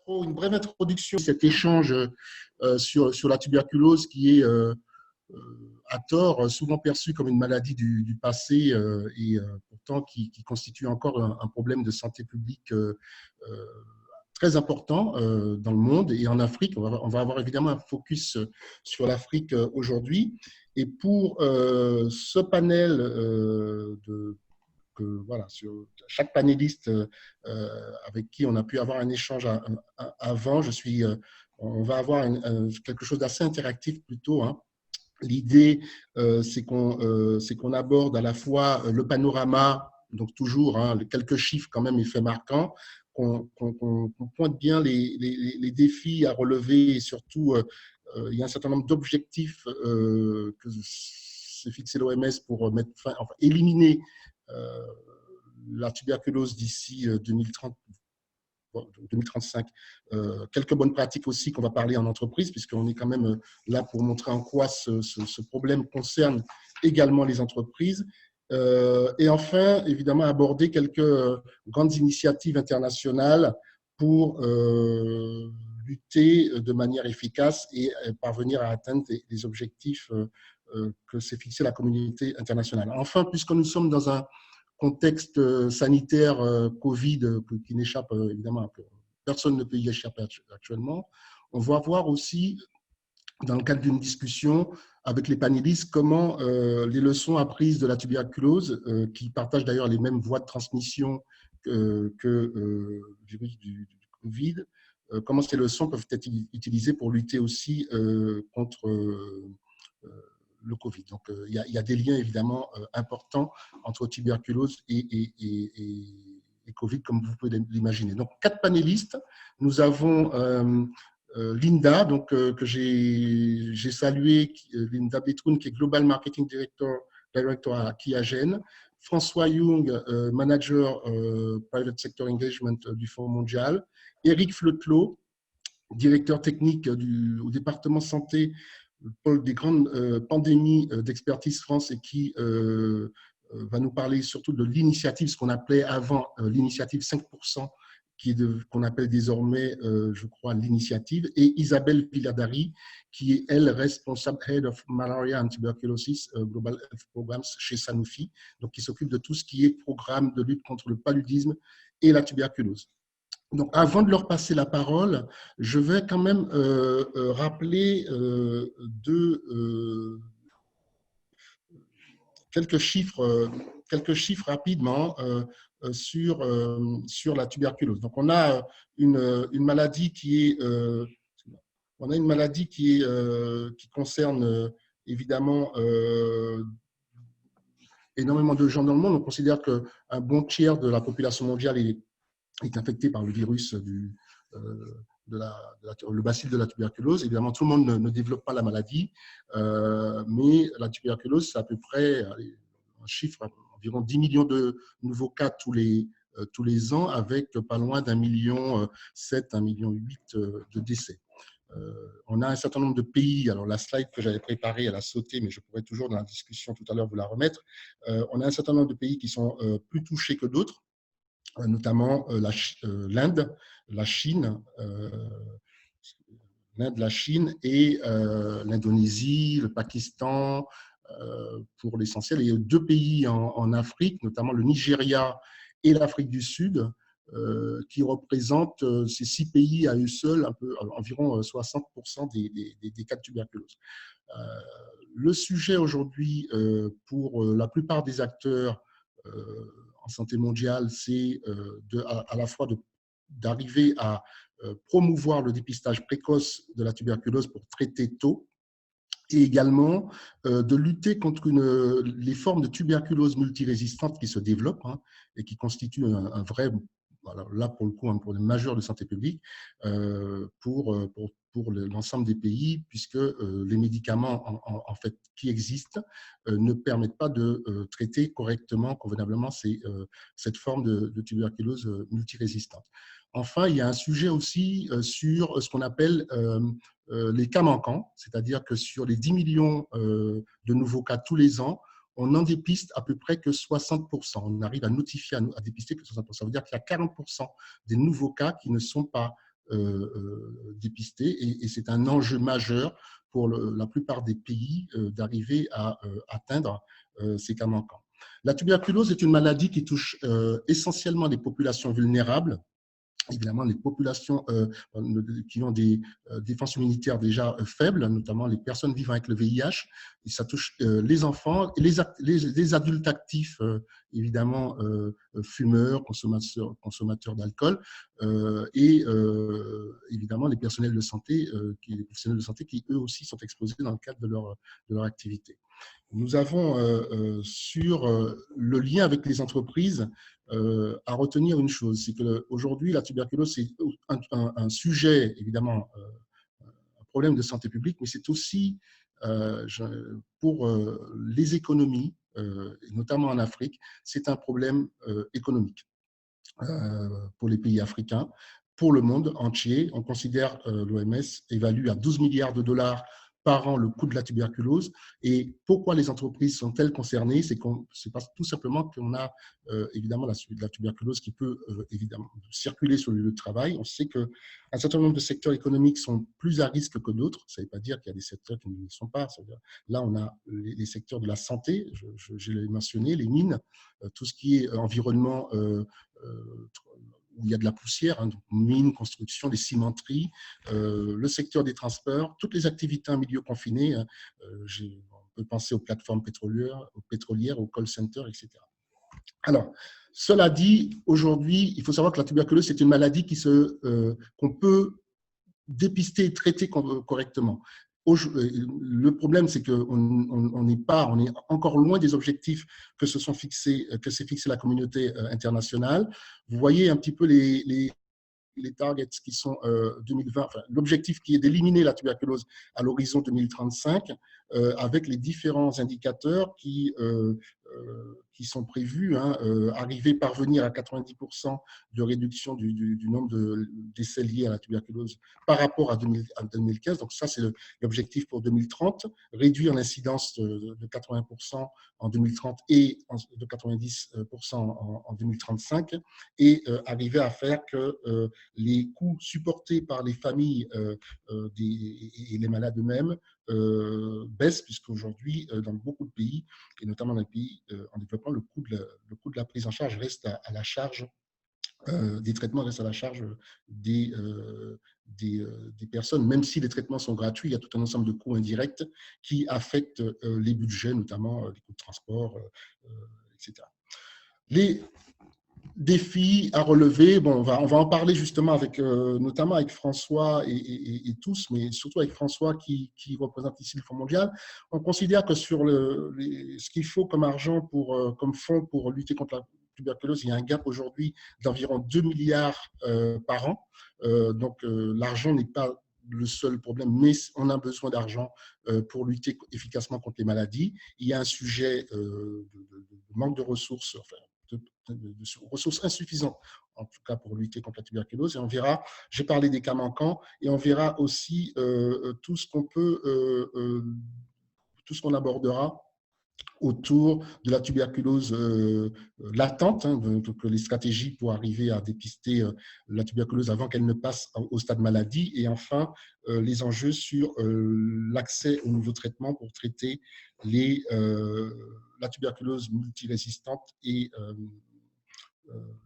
Une brève introduction de cet échange sur la tuberculose qui est à tort souvent perçue comme une maladie du passé et pourtant qui constitue encore un problème de santé publique très important dans le monde et en Afrique. On va avoir évidemment un focus sur l'Afrique aujourd'hui. Et pour ce panel voilà, sur chaque panéliste avec qui on a pu avoir un échange avant, on va avoir quelque chose d'assez interactif plutôt. Hein. L'idée, c'est qu'on aborde à la fois le panorama, donc toujours hein, quelques chiffres quand même, effets marquants, qu'on pointe bien les défis à relever et surtout, il y a un certain nombre d'objectifs que s'est fixé l'OMS pour mettre fin, enfin, éliminer la tuberculose d'ici 2030. 2035. Quelques bonnes pratiques aussi qu'on va parler en entreprise, puisqu'on est quand même là pour montrer en quoi ce problème concerne également les entreprises. Et enfin, évidemment, aborder quelques grandes initiatives internationales pour lutter de manière efficace et parvenir à atteindre les objectifs que s'est fixé la communauté internationale. Enfin, puisque nous sommes dans un contexte sanitaire Covid qui n'échappe évidemment à personne ne peut y échapper actuellement. On va voir aussi, dans le cadre d'une discussion avec les panélistes, comment les leçons apprises de la tuberculose, qui partagent d'ailleurs les mêmes voies de transmission que le virus du Covid, comment ces leçons peuvent être utilisées pour lutter aussi contre le Covid. Donc, il y a des liens évidemment importants entre tuberculose et Covid, comme vous pouvez l'imaginer. Donc, 4 panélistes. Nous avons Linda, donc, que j'ai salué, Linda Betroun, qui est Global Marketing Director à Qiagen. François Young, Manager Private Sector Engagement du Fonds mondial. Eric Fleutelot, directeur technique au département santé, pôle des grandes pandémies d'expertise France, et qui va nous parler surtout de l'initiative, ce qu'on appelait avant l'initiative 5%, qu'on appelle désormais, je crois, l'initiative, et Isabelle Villadari, qui est, elle, responsable Head of Malaria and Tuberculosis Global Health Programs chez Sanofi, donc qui s'occupe de tout ce qui est programme de lutte contre le paludisme et la tuberculose. Donc, avant de leur passer la parole, je vais quand même rappeler quelques chiffres rapidement sur la tuberculose. Donc, on a une maladie qui concerne évidemment énormément de gens dans le monde. On considère qu'un bon tiers de la population mondiale est infecté par le virus le bacille de la tuberculose. Évidemment, tout le monde ne développe pas la maladie, mais la tuberculose, c'est à peu près un chiffre, environ 10 millions de nouveaux cas tous les ans, avec pas loin d'1,7 million, 1,8 million de décès. On a un certain nombre de pays, alors la slide que j'avais préparée, elle a sauté, mais je pourrais toujours dans la discussion tout à l'heure vous la remettre. On a un certain nombre de pays qui sont plus touchés que d'autres, notamment l'Inde, la Chine et l'Indonésie, le Pakistan pour l'essentiel. Il y a 2 pays en Afrique, notamment le Nigeria et l'Afrique du Sud, qui représentent ces 6 pays à eux seuls, environ 60% des cas de tuberculose. Le sujet aujourd'hui, pour la plupart des acteurs en santé mondiale, c'est à la fois d'arriver à promouvoir le dépistage précoce de la tuberculose pour traiter tôt, et également de lutter contre les formes de tuberculose multirésistante qui se développent et qui constituent un vrai, là pour le coup, un problème majeur de santé publique pour l'ensemble des pays, puisque les médicaments en fait qui existent ne permettent pas de traiter correctement, convenablement cette forme de tuberculose multirésistante. Enfin, il y a un sujet aussi sur ce qu'on appelle les cas manquants, c'est-à-dire que sur les 10 millions de nouveaux cas tous les ans, on n'en dépiste à peu près que 60%. On arrive à notifier, à dépister que 60%. Ça veut dire qu'il y a 40% des nouveaux cas qui ne sont pas dépistées. Et c'est un enjeu majeur pour la plupart des pays d'arriver à atteindre ces cas manquants. La tuberculose est une maladie qui touche essentiellement les populations vulnérables, évidemment les populations qui ont des défenses immunitaires déjà faibles, notamment les personnes vivant avec le VIH. Et ça touche les enfants, et les adultes actifs, évidemment fumeurs, consommateurs d'alcool, et évidemment les personnels de santé, qui eux aussi sont exposés dans le cadre de leur activité. Nous avons sur le lien avec les entreprises à retenir une chose, c'est qu'aujourd'hui, la tuberculose, c'est un sujet, évidemment, un problème de santé publique, mais c'est aussi pour les économies, notamment en Afrique, c'est un problème économique pour les pays africains, pour le monde entier. On considère, l'OMS évalue à 12 milliards de dollars par an le coût de la tuberculose. Et pourquoi les entreprises sont-elles concernées? C'est tout simplement qu'on a évidemment la tuberculose qui peut évidemment circuler sur le lieu de travail. On sait qu'un certain nombre de secteurs économiques sont plus à risque que d'autres. Ça ne veut pas dire qu'il y a des secteurs qui ne le sont pas. Là, on a les secteurs de la santé, je l'ai mentionné, les mines, tout ce qui est environnement où il y a de la poussière, donc mines, construction, des cimenteries, le secteur des transports, toutes les activités en milieu confiné. On peut penser aux plateformes pétrolières, aux call centers, etc. Alors, cela dit, aujourd'hui, il faut savoir que la tuberculose, c'est une maladie qu'on peut dépister et traiter correctement. Le problème, c'est qu'on est encore loin des objectifs que s'est fixé la communauté internationale. Vous voyez un petit peu les targets qui sont 2020, enfin, l'objectif qui est d'éliminer la tuberculose à l'horizon 2035, avec les différents indicateurs qui sont prévus, parvenir à 90% de réduction du nombre de décès liés à la tuberculose par rapport à 2015. Donc ça, c'est l'objectif pour 2030, réduire l'incidence de 80% en 2030 et de 90% en 2035, et arriver à faire que les coûts supportés par les familles et les malades eux-mêmes baissent, puisqu'aujourd'hui, dans beaucoup de pays, et notamment dans les pays en développement, le coût de la prise en charge reste à la charge des traitements, reste à la charge des personnes. Même si les traitements sont gratuits, il y a tout un ensemble de coûts indirects qui affectent les budgets, notamment les coûts de transport, etc. Les défis à relever, bon, on va en parler justement notamment avec François et tous, mais surtout avec François qui représente ici le Fonds mondial. On considère que sur ce qu'il faut comme argent comme fonds pour lutter contre la tuberculose, il y a un gap aujourd'hui d'environ 2 milliards par an. Donc l'argent n'est pas le seul problème, mais on a besoin d'argent pour lutter efficacement contre les maladies. Il y a un sujet de manque de ressources, enfin, de ressources insuffisantes, en tout cas pour lutter contre la tuberculose. Et on verra, j'ai parlé des cas manquants, et on verra aussi tout ce qu'on abordera autour de la tuberculose latente, donc les stratégies pour arriver à dépister la tuberculose avant qu'elle ne passe au stade maladie, et enfin les enjeux sur l'accès aux nouveaux traitements pour traiter la tuberculose multirésistante et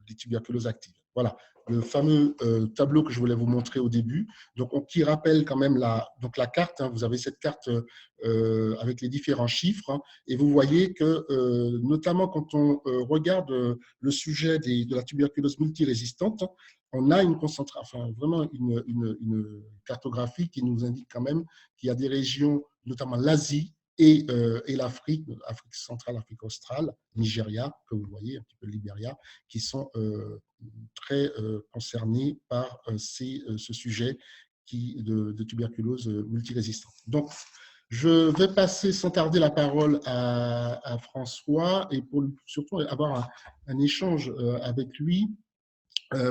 les tuberculoses actives. Voilà, le fameux tableau que je voulais vous montrer au début, donc qui rappelle quand même la carte. Vous avez cette carte avec les différents chiffres, et vous voyez que, notamment quand on regarde le sujet de la tuberculose multirésistante, on a vraiment une cartographie qui nous indique quand même qu'il y a des régions, notamment l'Asie, et l'Afrique, Afrique centrale, Afrique australe, Nigeria, que vous voyez, un petit peu le Libéria, qui sont très concernés par ce sujet de tuberculose multirésistante. Donc, je vais passer sans tarder la parole à François, et pour surtout avoir un échange avec lui,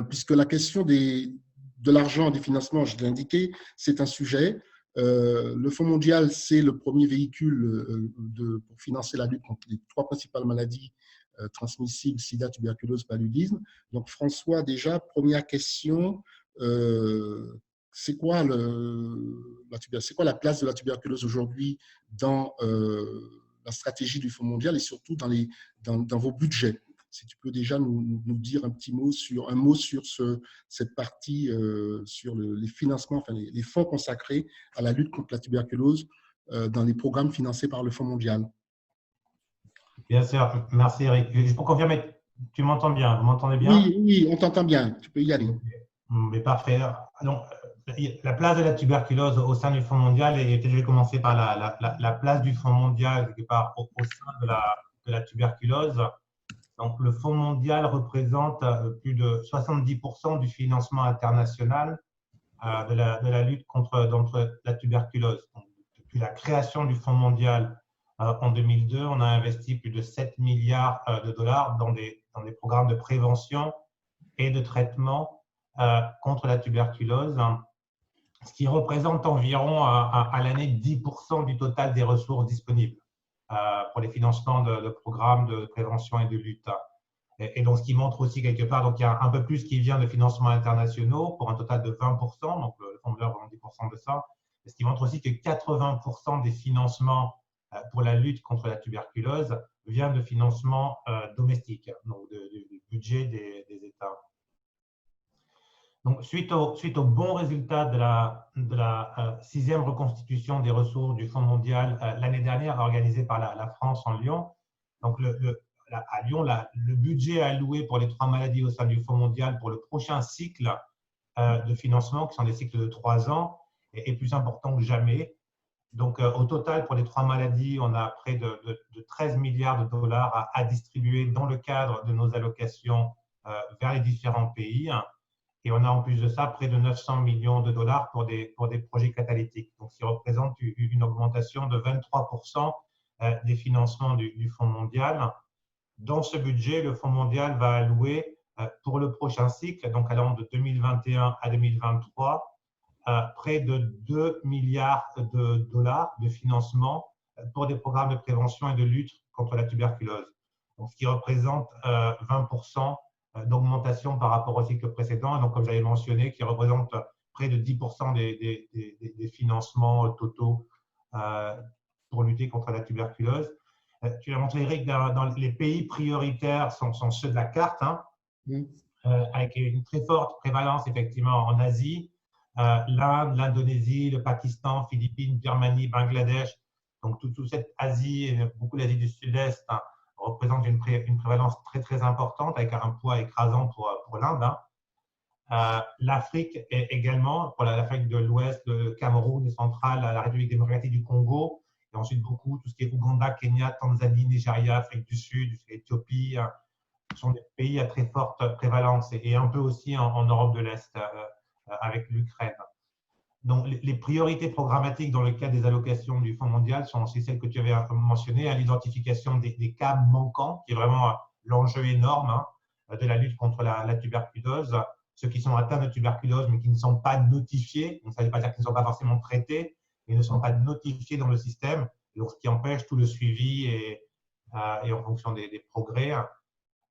puisque la question de l'argent, des financements, je l'ai indiqué, c'est un sujet. Le Fonds mondial, c'est le premier véhicule pour financer la lutte contre les 3 principales maladies transmissibles, sida, tuberculose, paludisme. Donc, François, déjà, première question, c'est quoi la place de la tuberculose aujourd'hui dans la stratégie du Fonds mondial et surtout dans vos budgets? Si tu peux déjà nous dire un mot sur cette partie, sur les financements, enfin les fonds consacrés à la lutte contre la tuberculose dans les programmes financés par le Fonds mondial. Bien sûr, merci Eric. Juste pour confirmer, tu m'entends bien? Vous m'entendez bien? Oui, oui, on t'entend bien, tu peux y aller. Mais parfait. Donc, la place de la tuberculose au sein du Fonds mondial, et je vais commencer par la place du Fonds mondial quelque part au sein de la tuberculose. Donc, le Fonds mondial représente plus de 70% du financement international de la lutte contre la tuberculose. Donc, depuis la création du Fonds mondial en 2002, on a investi plus de 7 milliards de dollars dans des programmes de prévention et de traitement contre la tuberculose, ce qui représente environ à l'année 10% du total des ressources disponibles pour les financements de programmes de prévention et de lutte. Et donc, ce qui montre aussi quelque part, donc il y a un peu plus qui vient de financements internationaux pour un total de 20%, donc le Fonds mondial représente 10% de ça, et ce qui montre aussi que 80% des financements pour la lutte contre la tuberculose vient de financements domestiques, donc du budget des États. Donc, suite au bon résultat de la 6e reconstitution des ressources du Fonds mondial l'année dernière, organisée par la France en Lyon, donc à Lyon, le budget alloué pour les 3 maladies au sein du Fonds mondial pour le prochain cycle de financement, qui sont des cycles de 3 ans, est plus important que jamais. Donc, au total, pour les 3 maladies, on a près de 13 milliards de dollars à distribuer dans le cadre de nos allocations vers les différents pays. Et on a en plus de ça près de 900 millions de dollars pour des projets catalytiques, donc ce qui représente une augmentation de 23% des financements du Fonds mondial. Dans ce budget, le Fonds mondial va allouer pour le prochain cycle, donc allant de 2021 à 2023, près de 2 milliards de dollars de financement pour des programmes de prévention et de lutte contre la tuberculose, donc ce qui représente 20% d'augmentation par rapport au cycle précédent, et donc comme j'avais mentionné, qui représente près de 10% des financements totaux pour lutter contre la tuberculose. Tu l'as montré, Eric, dans les pays prioritaires sont ceux de la carte, avec une très forte prévalence effectivement en Asie, l'Inde, l'Indonésie, le Pakistan, Philippines, Birmanie, Bangladesh. Donc toute cette Asie et beaucoup l'Asie du Sud-Est représente une prévalence très très importante, avec un poids écrasant pour l'Inde. L'Afrique également, pour l'Afrique de l'Ouest, le Cameroun et central, la République démocratique du Congo, et ensuite beaucoup, tout ce qui est Ouganda, Kenya, Tanzanie, Nigeria, Afrique du Sud, Éthiopie, ce sont des pays à très forte prévalence, et un peu aussi en Europe de l'Est avec l'Ukraine. Donc, les priorités programmatiques dans le cadre des allocations du Fonds mondial sont aussi celles que tu avais mentionnées, à l'identification des cas manquants, qui est vraiment l'enjeu énorme de la lutte contre la tuberculose. Ceux qui sont atteints de tuberculose mais qui ne sont pas notifiés, donc ça ne veut pas dire qu'ils ne sont pas forcément traités, mais ne sont pas notifiés dans le système, donc ce qui empêche tout le suivi et en fonction des progrès.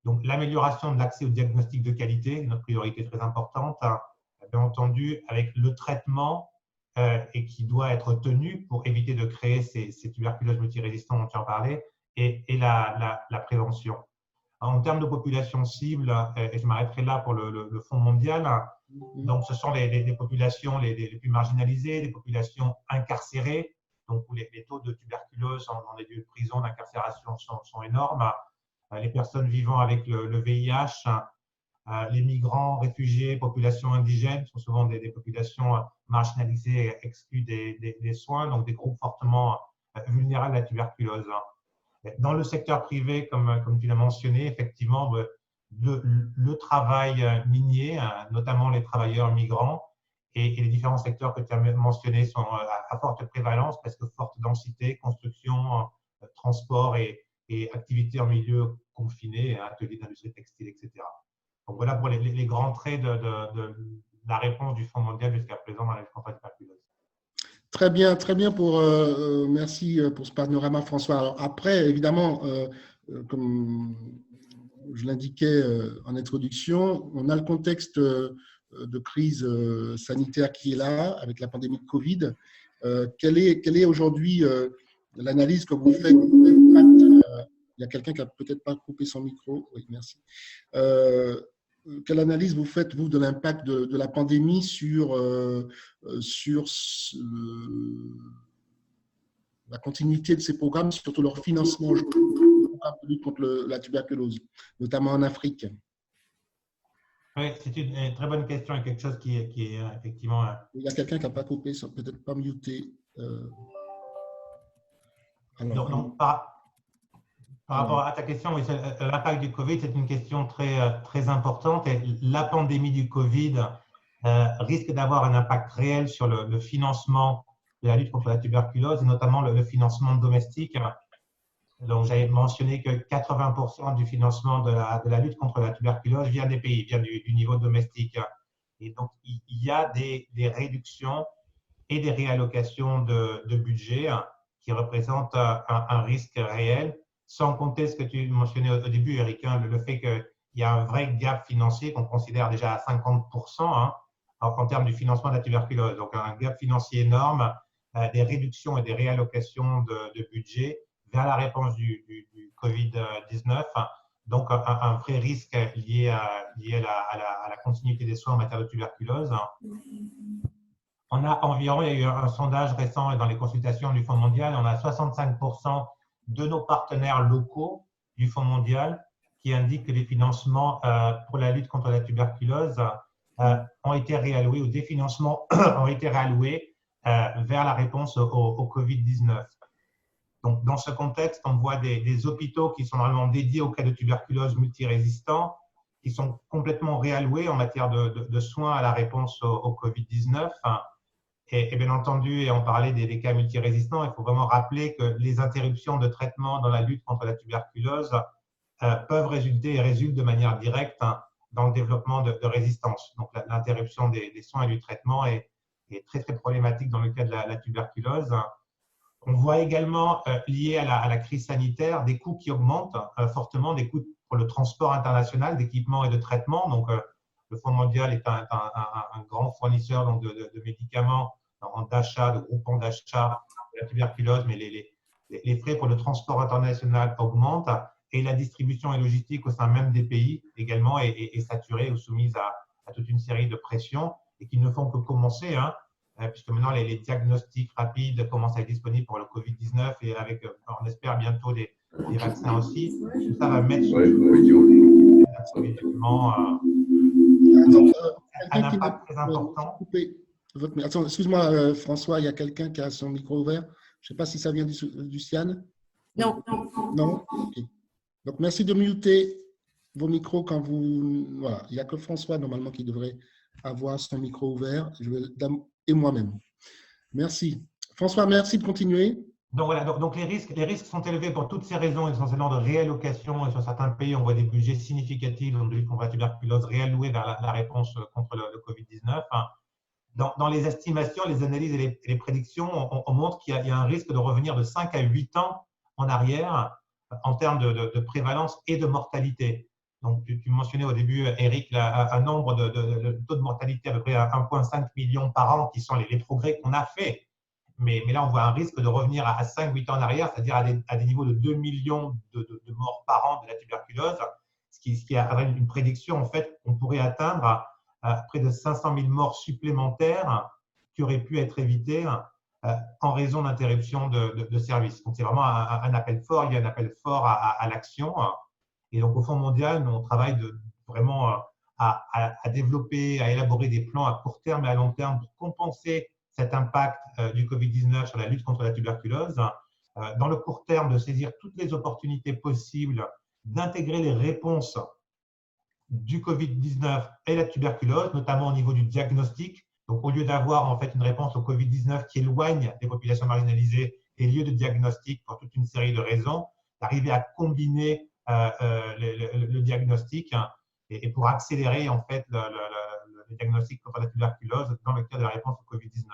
Donc, l'amélioration de l'accès au diagnostic de qualité, notre priorité très importante, bien entendu, avec le traitement et qui doit être tenu pour éviter de créer ces tuberculoses multirésistantes dont tu en parlais, et la prévention. En termes de population cible, et je m'arrêterai là pour le Fonds mondial, donc ce sont les populations les plus marginalisées, les populations incarcérées, donc où les taux de tuberculose dans les lieux de prison, d'incarcération sont énormes, les personnes vivant avec le VIH, les migrants, réfugiés, populations indigènes sont souvent des populations marginalisées et exclues des soins, donc des groupes fortement vulnérables à la tuberculose. Dans le secteur privé, comme tu l'as mentionné, effectivement, le travail minier, notamment les travailleurs migrants, et les différents secteurs que tu as mentionnés sont à forte prévalence, parce que forte densité, construction, transport et activités en milieu confiné, ateliers d'industrie textile, etc. Donc voilà pour les grands traits de la réponse du Fonds mondial jusqu'à présent dans la lutte contre la tuberculose. Très bien merci pour ce panorama, François. Alors après, évidemment, comme je l'indiquais en introduction, on a le contexte de crise sanitaire qui est là, avec la pandémie de Covid. Quelle est aujourd'hui l'analyse que vous faites? Il y a quelqu'un qui n'a peut-être pas coupé son micro. Oui, merci. Quelle analyse vous faites, vous, de l'impact de la pandémie sur la continuité de ces programmes, surtout leur financement aujourd'hui, de lutte contre la tuberculose, notamment en Afrique? Oui, c'est une très bonne question et quelque chose qui est effectivement… Il y a quelqu'un qui n'a pas coupé, peut-être pas muté. Donc, par rapport à ta question, oui, l'impact du Covid, c'est une question très importante. Et la pandémie du Covid risque d'avoir un impact réel sur le financement de la lutte contre la tuberculose, et notamment le financement domestique. Donc, j'avais mentionné que 80% du financement de la lutte contre la tuberculose vient des pays, vient du niveau domestique. Et donc, il y a des réductions et des réallocations de budget qui représentent un risque réel, sans compter ce que tu mentionnais au début, Eric, le fait qu'il y a un vrai gap financier qu'on considère déjà à 50% en termes du financement de la tuberculose. Donc, un gap financier énorme, des réductions et des réallocations de budget vers la réponse du Covid-19. Donc, un vrai risque lié à la continuité des soins en matière de tuberculose. On a environ, il y a eu un sondage récent dans les consultations du Fonds mondial, on a 65% de nos partenaires locaux du Fonds mondial qui indiquent que les financements pour la lutte contre la tuberculose ont été réalloués, ou des financements ont été réalloués vers la réponse au Covid-19. Donc, dans ce contexte, on voit des hôpitaux qui sont normalement dédiés aux cas de tuberculose multirésistants, qui sont complètement réalloués en matière de soins à la réponse au Covid-19. Et bien entendu, et on parlait des cas multirésistants, il faut vraiment rappeler que les interruptions de traitement dans la lutte contre la tuberculose peuvent résulter et résultent de manière directe dans le développement de résistance. Donc, l'interruption des soins et du traitement est très, très problématique dans le cas de la tuberculose. On voit également, lié à la crise sanitaire, des coûts qui augmentent fortement, des coûts pour le transport international d'équipements et de traitements. Donc, le Fonds mondial est un grand fournisseur donc, de médicaments, d'achat, de groupements d'achat de la tuberculose, mais les frais pour le transport international augmentent et la distribution et logistique au sein même des pays également est saturée ou soumise à toute une série de pressions et qui ne font que commencer, puisque maintenant les diagnostics rapides commencent à être disponibles pour le Covid-19 et avec, on espère bientôt des vaccins aussi. Tout ça va mettre sur un impact très important. Attends, excuse-moi, François, il y a quelqu'un qui a son micro ouvert. Je ne sais pas si ça vient du CIAN. Non. Non. Okay. Donc, merci de muter vos micros quand vous… Voilà, il n'y a que François, normalement, qui devrait avoir son micro ouvert, et moi-même. Merci. François, merci de continuer. Donc, voilà, donc les risques sont élevés pour toutes ces raisons, essentiellement de réallocation. Et sur certains pays, on voit des budgets significatifs de lutte contre la tuberculose réalloués vers la réponse contre le Covid-19. Dans les estimations, les analyses et les prédictions, on montre qu'il y a un risque de revenir de 5 à 8 ans en arrière en termes de prévalence et de mortalité. Donc, tu mentionnais au début, Eric, un nombre de taux de mortalité à peu près 1,5 million par an qui sont les progrès qu'on a fait. Mais là, on voit un risque de revenir à 5-8 ans en arrière, c'est-à-dire à des niveaux de 2 millions de morts par an de la tuberculose, ce qui a une prédiction, en fait, qu'on pourrait atteindre à près de 500 000 morts supplémentaires qui auraient pu être évitées en raison d'interruption de services. Donc, c'est vraiment un appel fort. Il y a un appel fort à l'action. Et donc, au Fonds mondial, nous, on travaille vraiment à développer, à élaborer des plans à court terme et à long terme pour compenser cet impact du Covid-19 sur la lutte contre la tuberculose. Dans le court terme, de saisir toutes les opportunités possibles d'intégrer les réponses du Covid-19 et la tuberculose, notamment au niveau du diagnostic. Donc, au lieu d'avoir en fait une réponse au Covid-19 qui éloigne les populations marginalisées des lieux de diagnostic pour toute une série de raisons, d'arriver à combiner le diagnostic et pour accélérer en fait le diagnostic contre la tuberculose dans le cadre de la réponse au Covid-19.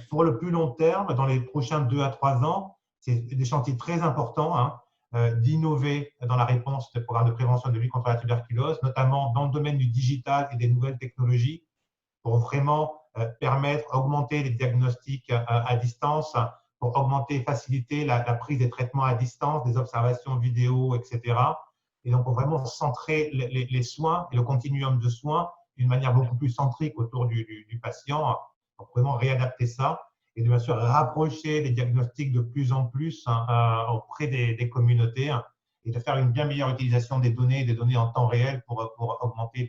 Pour le plus long terme, dans les prochains 2 à 3 ans, c'est des chantiers très importants d'innover dans la réponse des programmes de prévention de lutte contre la tuberculose, notamment dans le domaine du digital et des nouvelles technologies, pour vraiment permettre, augmenter les diagnostics à distance, pour augmenter, faciliter la prise des traitements à distance, des observations vidéo, etc. Et donc, pour vraiment centrer les soins et le continuum de soins d'une manière beaucoup plus centrique autour du patient, donc vraiment réadapter ça et de bien sûr rapprocher les diagnostics de plus en plus auprès des communautés et de faire une bien meilleure utilisation des données en temps réel pour augmenter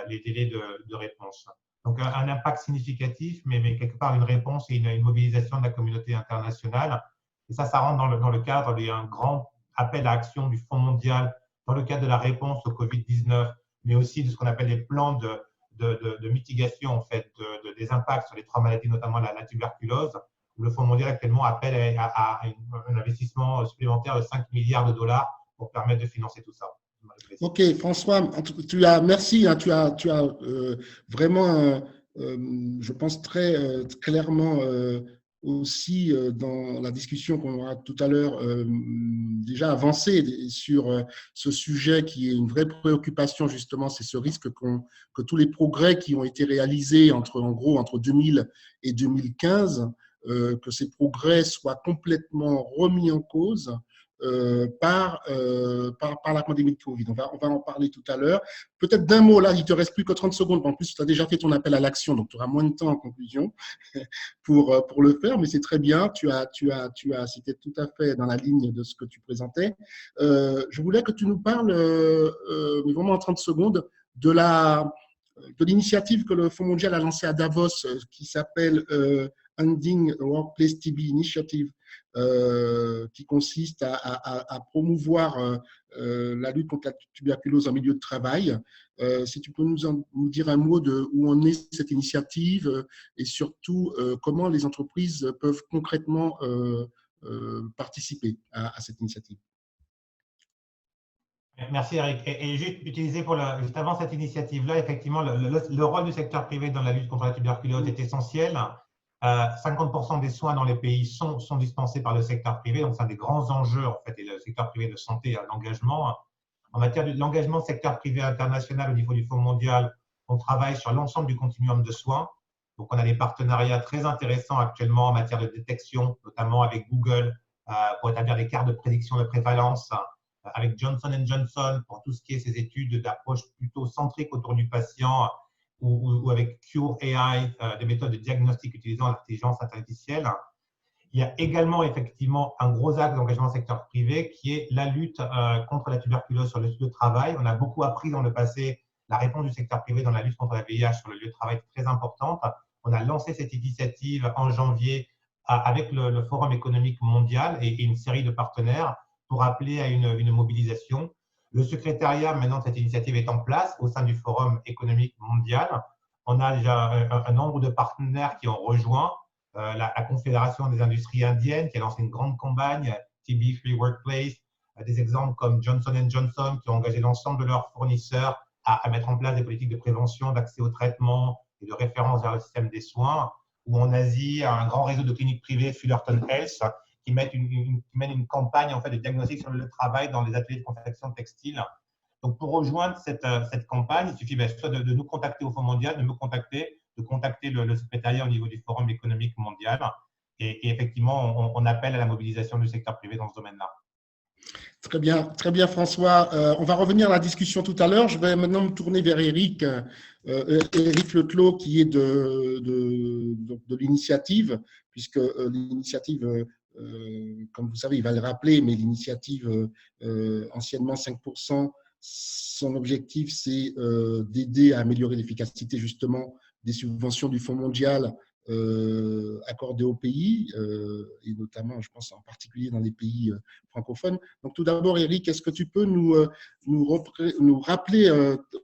les délais de réponse. Donc, un impact significatif, mais quelque part une réponse et une mobilisation de la communauté internationale. Et ça rentre dans le cadre d'un grand appel à action du Fonds mondial dans le cadre de la réponse au Covid-19, mais aussi de ce qu'on appelle les plans de mitigation en fait, des impacts sur les trois maladies, notamment la tuberculose, où le Fonds mondial actuellement appelle à un investissement supplémentaire de 5 milliards de dollars pour permettre de financer tout ça. Ok, François, merci. Tu as vraiment, je pense, très clairement aussi dans la discussion qu'on aura tout à l'heure déjà avancé sur ce sujet qui est une vraie préoccupation, justement, c'est ce risque que tous les progrès qui ont été réalisés entre 2000 et 2015, que ces progrès soient complètement remis en cause par la pandémie de Covid. On va en parler tout à l'heure. Peut-être d'un mot, là, il ne te reste plus que 30 secondes. En plus, tu as déjà fait ton appel à l'action, donc tu auras moins de temps en conclusion pour le faire, mais c'est très bien. C'était tout à fait dans la ligne de ce que tu présentais. Je voulais que tu nous parles, mais vraiment en 30 secondes, de l'initiative que le Fonds mondial a lancée à Davos, qui s'appelle Ending Workplace TB Initiative, qui consiste à promouvoir la lutte contre la tuberculose en milieu de travail. Si tu peux nous dire un mot de où en est cette initiative et surtout comment les entreprises peuvent concrètement participer à cette initiative. Merci Eric. Et juste utiliser juste avant cette initiative-là, effectivement, le rôle du secteur privé dans la lutte contre la tuberculose est essentiel. 50% des soins dans les pays sont dispensés par le secteur privé, donc c'est un des grands enjeux en fait, et le secteur privé de santé à l'engagement. En matière de l'engagement secteur privé international au niveau du Fonds mondial, on travaille sur l'ensemble du continuum de soins. Donc on a des partenariats très intéressants actuellement en matière de détection, notamment avec Google pour établir des cartes de prédiction de prévalence, avec Johnson & Johnson pour tout ce qui est ces études d'approche plutôt centrique autour du patient, ou avec Cure AI, des méthodes de diagnostic utilisant l'intelligence artificielle. Il y a également effectivement un gros axe d'engagement secteur privé qui est la lutte contre la tuberculose sur le lieu de travail. On a beaucoup appris dans le passé la réponse du secteur privé dans la lutte contre la VIH sur le lieu de travail très importante. On a lancé cette initiative en janvier avec le Forum économique mondial et une série de partenaires pour appeler à une mobilisation. Le secrétariat, maintenant, de cette initiative est en place au sein du Forum économique mondial. On a déjà un nombre de partenaires qui ont rejoint la Confédération des industries indiennes qui a lancé une grande campagne, TB Free Workplace, des exemples comme Johnson & Johnson qui ont engagé l'ensemble de leurs fournisseurs à mettre en place des politiques de prévention, d'accès au traitement et de référence vers le système des soins. Ou en Asie, un grand réseau de cliniques privées, Fullerton Health, qui mènent une campagne en fait, de diagnostic sur le travail dans les ateliers de confection textile. Donc, pour rejoindre cette campagne, il suffit soit de nous contacter au Fonds mondial, de contacter le secrétariat au niveau du Forum économique mondial. Et effectivement, on appelle à la mobilisation du secteur privé dans ce domaine-là. Très bien François. On va revenir à la discussion tout à l'heure. Je vais maintenant me tourner vers Eric. Eric Leclos, qui est de l'initiative, puisque l'initiative, comme vous savez, il va le rappeler, mais l'initiative, anciennement 5%, son objectif, c'est d'aider à améliorer l'efficacité justement des subventions du Fonds mondial accordées aux pays, et notamment, je pense en particulier dans les pays francophones. Donc tout d'abord, Eric, est-ce que tu peux nous rappeler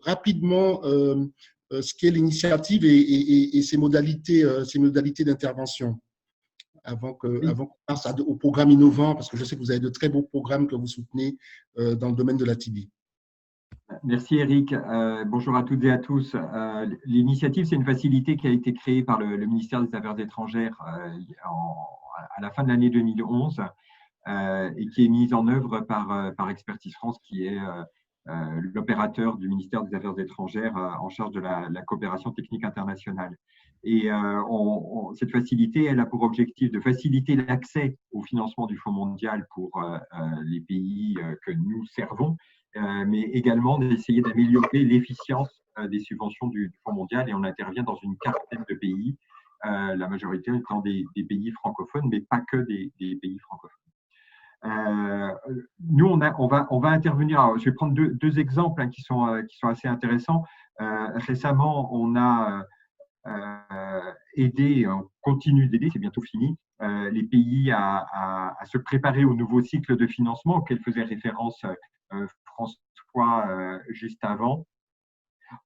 rapidement ce qu'est l'initiative et ses modalités d'intervention avant qu'on passe au programme innovant, parce que je sais que vous avez de très beaux programmes que vous soutenez dans le domaine de la TB. Merci Eric. Bonjour à toutes et à tous. L'initiative, c'est une facilité qui a été créée par le ministère des Affaires étrangères à la fin de l'année 2011 et qui est mise en œuvre par Expertise France, qui est l'opérateur du ministère des Affaires étrangères en charge de la coopération technique internationale. Et cette facilité, elle a pour objectif de faciliter l'accès au financement du Fonds mondial pour les pays que nous servons, mais également d'essayer d'améliorer l'efficience des subventions du Fonds mondial. Et on intervient dans une quarantaine de pays, la majorité étant des pays francophones, mais pas que des pays francophones. Nous, on va intervenir. Alors, je vais prendre deux exemples qui sont assez intéressants. Récemment, on a aidé, on continue d'aider, c'est bientôt fini, les pays à se préparer au nouveau cycle de financement auquel faisait référence François juste avant.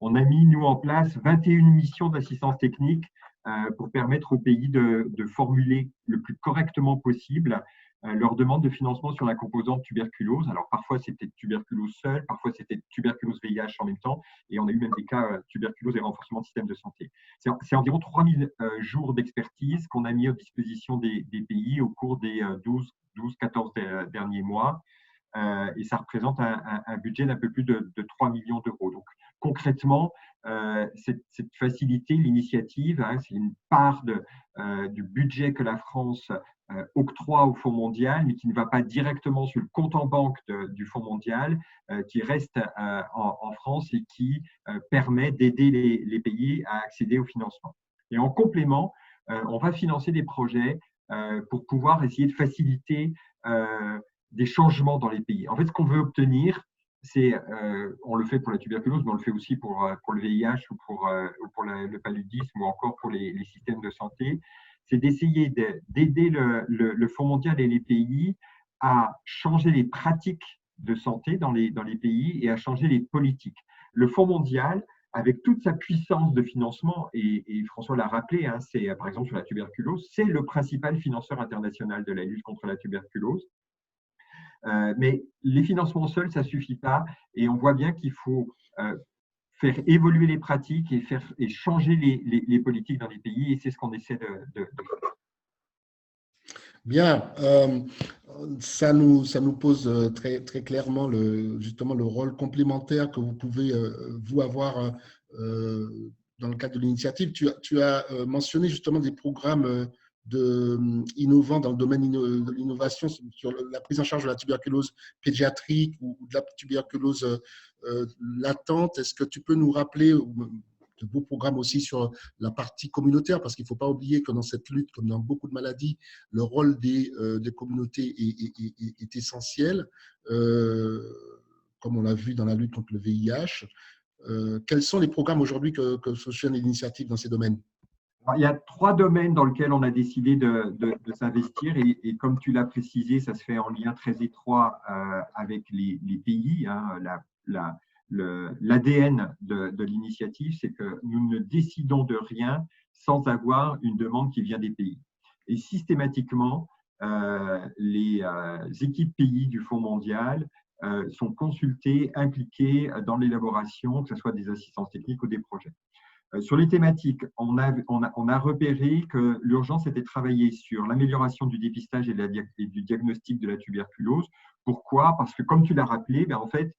On a mis, nous, en place 21 missions d'assistance technique pour permettre aux pays de formuler le plus correctement possible leur demande de financement sur la composante tuberculose. Alors, parfois, c'était tuberculose seule, parfois, c'était tuberculose VIH en même temps, et on a eu même des cas tuberculose et renforcement du système de santé. C'est environ 3000 jours d'expertise qu'on a mis à disposition des pays au cours des 12-14 derniers mois, et ça représente un budget d'un peu plus de 3 millions d'euros. Donc, concrètement, cette facilité, l'initiative, c'est une part du budget que la France octroie au Fonds mondial, mais qui ne va pas directement sur le compte en banque du Fonds mondial, qui reste en France et qui permet d'aider les pays à accéder au financement. Et en complément, on va financer des projets pour pouvoir essayer de faciliter des changements dans les pays. En fait, ce qu'on veut obtenir, c'est, on le fait pour la tuberculose, mais on le fait aussi pour le VIH ou pour le paludisme ou encore pour les systèmes de santé, c'est d'essayer d'aider le Fonds mondial et les pays à changer les pratiques de santé dans les pays et à changer les politiques. Le Fonds mondial, avec toute sa puissance de financement, et François l'a rappelé, c'est par exemple sur la tuberculose, c'est le principal financeur international de la lutte contre la tuberculose. Mais les financements seuls, ça ne suffit pas, et on voit bien qu'il faut faire évoluer les pratiques et changer les politiques dans les pays, et c'est ce qu'on essaie de faire. Bien, ça nous pose très clairement justement le rôle complémentaire que vous pouvez vous avoir dans le cadre de l'initiative. Tu as mentionné justement des programmes innovants dans le domaine de l'innovation sur la prise en charge de la tuberculose pédiatrique ou de la tuberculose latente. Est-ce que tu peux nous rappeler de vos programmes aussi sur la partie communautaire, parce qu'il ne faut pas oublier que dans cette lutte, comme dans beaucoup de maladies, le rôle des communautés est essentiel, comme on l'a vu dans la lutte contre le VIH. Quels sont les programmes aujourd'hui que soutient l'initiative dans ces domaines? Alors, il y a 3 domaines dans lesquels on a décidé de s'investir, et comme tu l'as précisé, ça se fait en lien très étroit avec les pays. L'ADN de l'initiative, c'est que nous ne décidons de rien sans avoir une demande qui vient des pays. Et systématiquement, les équipes pays du Fonds mondial sont consultées, impliquées dans l'élaboration, que ce soit des assistances techniques ou des projets. Sur les thématiques, on a repéré que l'urgence était de travailler sur l'amélioration du dépistage et du diagnostic de la tuberculose. Pourquoi? Parce que, comme tu l'as rappelé, en fait,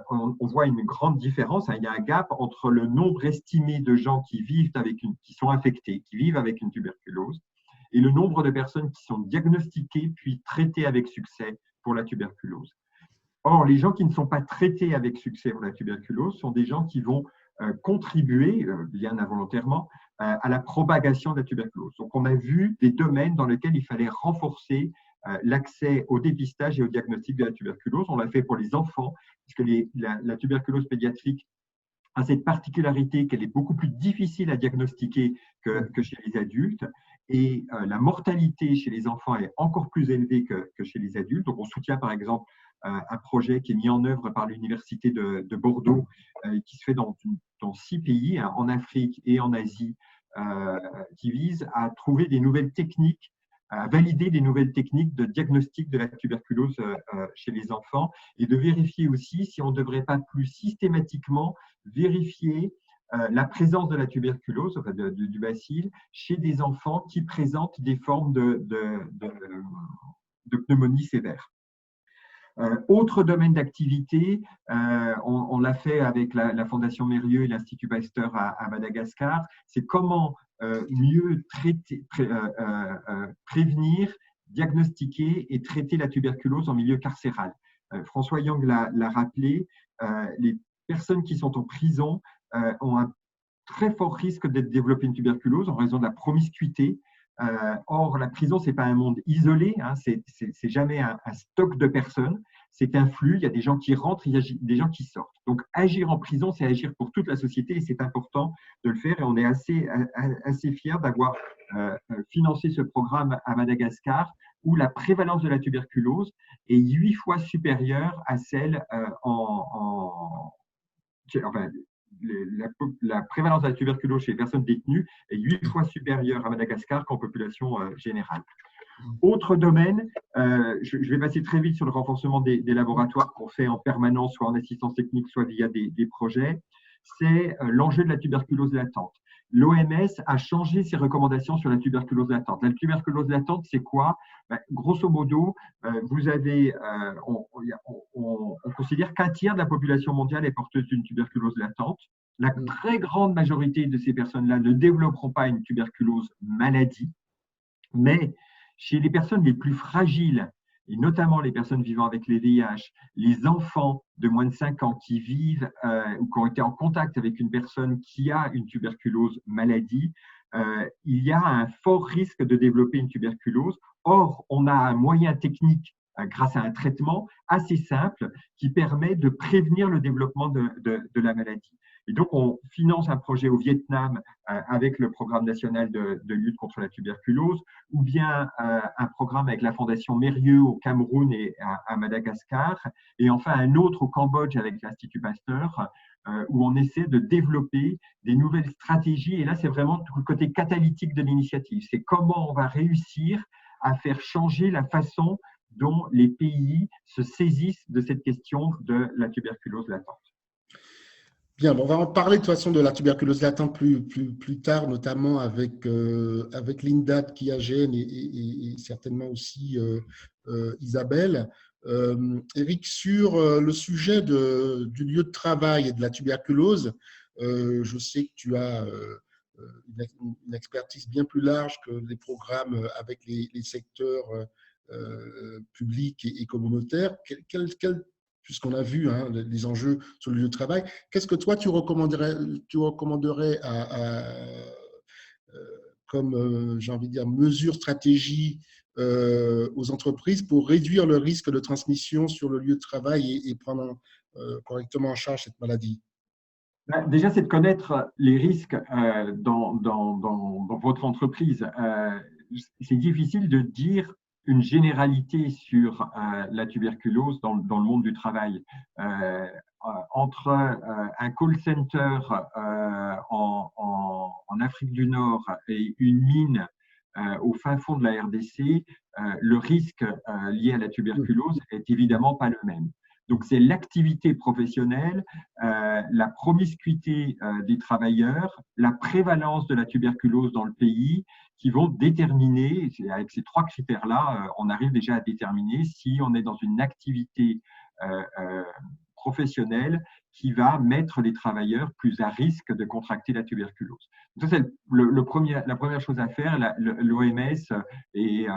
on voit une grande différence. Il y a un gap entre le nombre estimé de gens qui sont infectés, qui vivent avec une tuberculose, et le nombre de personnes qui sont diagnostiquées puis traitées avec succès pour la tuberculose. Or, les gens qui ne sont pas traités avec succès pour la tuberculose sont des gens qui vont contribuer, bien involontairement, à la propagation de la tuberculose. Donc, on a vu des domaines dans lesquels il fallait renforcer l'accès au dépistage et au diagnostic de la tuberculose. On l'a fait pour les enfants, puisque la tuberculose pédiatrique a cette particularité qu'elle est beaucoup plus difficile à diagnostiquer que chez les adultes, et la mortalité chez les enfants est encore plus élevée que chez les adultes. Donc, on soutient par exemple un projet qui est mis en œuvre par l'Université de Bordeaux, qui se fait dans 6 pays, en Afrique et en Asie, qui vise à trouver des nouvelles techniques, à valider des nouvelles techniques de diagnostic de la tuberculose chez les enfants, et de vérifier aussi si on ne devrait pas plus systématiquement vérifier la présence de la tuberculose, enfin du bacille, chez des enfants qui présentent des formes de pneumonie sévère. Autre domaine d'activité, on l'a fait avec la Fondation Mérieux et l'Institut Pasteur à Madagascar, c'est comment mieux prévenir, diagnostiquer et traiter la tuberculose en milieu carcéral. François Yang l'a rappelé, les personnes qui sont en prison ont un très fort risque de développer une tuberculose en raison de la promiscuité. Or, la prison, ce n'est pas un monde isolé, hein, c'est jamais un stock de personnes, c'est un flux, il y a des gens qui rentrent, il y a des gens qui sortent. Donc, agir en prison, c'est agir pour toute la société et c'est important de le faire. Et on est assez fiers d'avoir financé ce programme à Madagascar où la prévalence de la tuberculose est 8 fois supérieure à celle la prévalence de la tuberculose chez les personnes détenues est 8 fois supérieure à Madagascar qu'en population générale. Autre domaine, je vais passer très vite sur le renforcement des laboratoires qu'on fait en permanence, soit en assistance technique, soit via des projets, c'est l'enjeu de la tuberculose latente. L'OMS a changé ses recommandations sur la tuberculose latente. La tuberculose latente, c'est quoi? Grosso modo, vous avez, on considère qu'un tiers de la population mondiale est porteuse d'une tuberculose latente. La très grande majorité de ces personnes-là ne développeront pas une tuberculose maladie, mais chez les personnes les plus fragiles, et notamment les personnes vivant avec les VIH, les enfants de moins de 5 ans qui vivent ou qui ont été en contact avec une personne qui a une tuberculose maladie, il y a un fort risque de développer une tuberculose. Or, on a un moyen technique, grâce à un traitement assez simple, qui permet de prévenir le développement de la maladie. Et donc, on finance un projet au Vietnam avec le programme national de lutte contre la tuberculose, ou bien un programme avec la Fondation Mérieux au Cameroun et à Madagascar, et enfin un autre au Cambodge avec l'Institut Pasteur, où on essaie de développer des nouvelles stratégies. Et là, c'est vraiment tout le côté catalytique de l'initiative. C'est comment on va réussir à faire changer la façon dont les pays se saisissent de cette question de la tuberculose latente. Bien, on va en parler de toute façon de la tuberculose latente plus tard, notamment avec l'INDAT qui agène et certainement aussi Isabelle. Eric, sur le sujet du lieu de travail et de la tuberculose, je sais que tu as une expertise bien plus large que les programmes avec les secteurs publics et communautaires. Puisqu'on a vu les enjeux sur le lieu de travail, qu'est-ce que toi tu recommanderais comme, j'ai envie de dire, mesure, stratégie aux entreprises pour réduire le risque de transmission sur le lieu de travail et prendre correctement en charge cette maladie? Déjà, c'est de connaître les risques dans votre entreprise. C'est difficile de dire une généralité sur la tuberculose dans le monde du travail. Entre un call center en Afrique du Nord et une mine au fin fond de la RDC, le risque lié à la tuberculose est évidemment pas le même. Donc, c'est l'activité professionnelle, la promiscuité des travailleurs, la prévalence de la tuberculose dans le pays qui vont déterminer, avec ces 3 critères-là, on arrive déjà à déterminer si on est dans une activité professionnelle qui va mettre les travailleurs plus à risque de contracter la tuberculose. Ça, c'est la première chose à faire. L'OMS et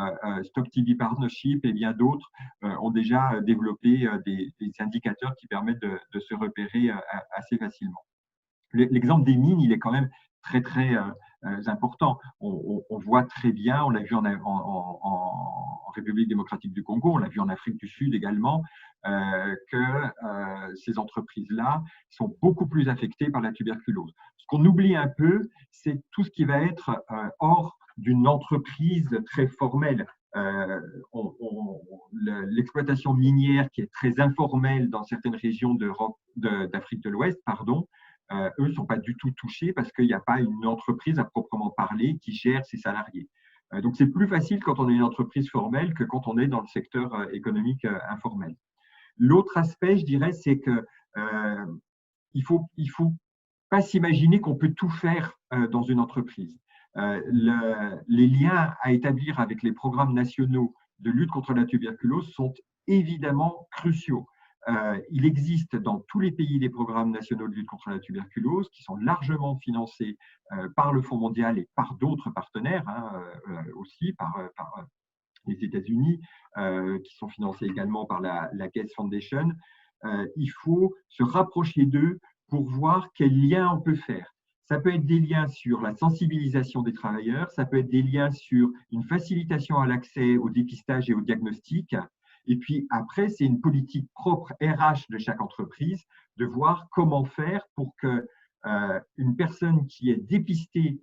Stop TB Partnership et bien d'autres ont déjà développé des indicateurs qui permettent de se repérer assez facilement. L'exemple des mines, il est quand même très, très important. On voit très bien, on l'a vu en République démocratique du Congo, on l'a vu en Afrique du Sud également, que ces entreprises-là sont beaucoup plus affectées par la tuberculose. Ce qu'on oublie un peu, c'est tout ce qui va être hors d'une entreprise très formelle. L'exploitation minière qui est très informelle dans certaines régions d'Afrique de l'Ouest, eux ne sont pas du tout touchés parce qu'il n'y a pas une entreprise à proprement parler qui gère ses salariés. Donc, c'est plus facile quand on est une entreprise formelle que quand on est dans le secteur économique informel. L'autre aspect, je dirais, c'est que il faut pas s'imaginer qu'on peut tout faire dans une entreprise. Les liens à établir avec les programmes nationaux de lutte contre la tuberculose sont évidemment cruciaux. Il existe dans tous les pays des programmes nationaux de lutte contre la tuberculose qui sont largement financés par le Fonds mondial et par d'autres partenaires aussi, par les États-Unis, qui sont financés également par la Gates Foundation. Il faut se rapprocher d'eux pour voir quels liens on peut faire. Ça peut être des liens sur la sensibilisation des travailleurs, ça peut être des liens sur une facilitation à l'accès au dépistage et au diagnostic. Et puis après, c'est une politique propre RH de chaque entreprise de voir comment faire pour que une personne qui est dépistée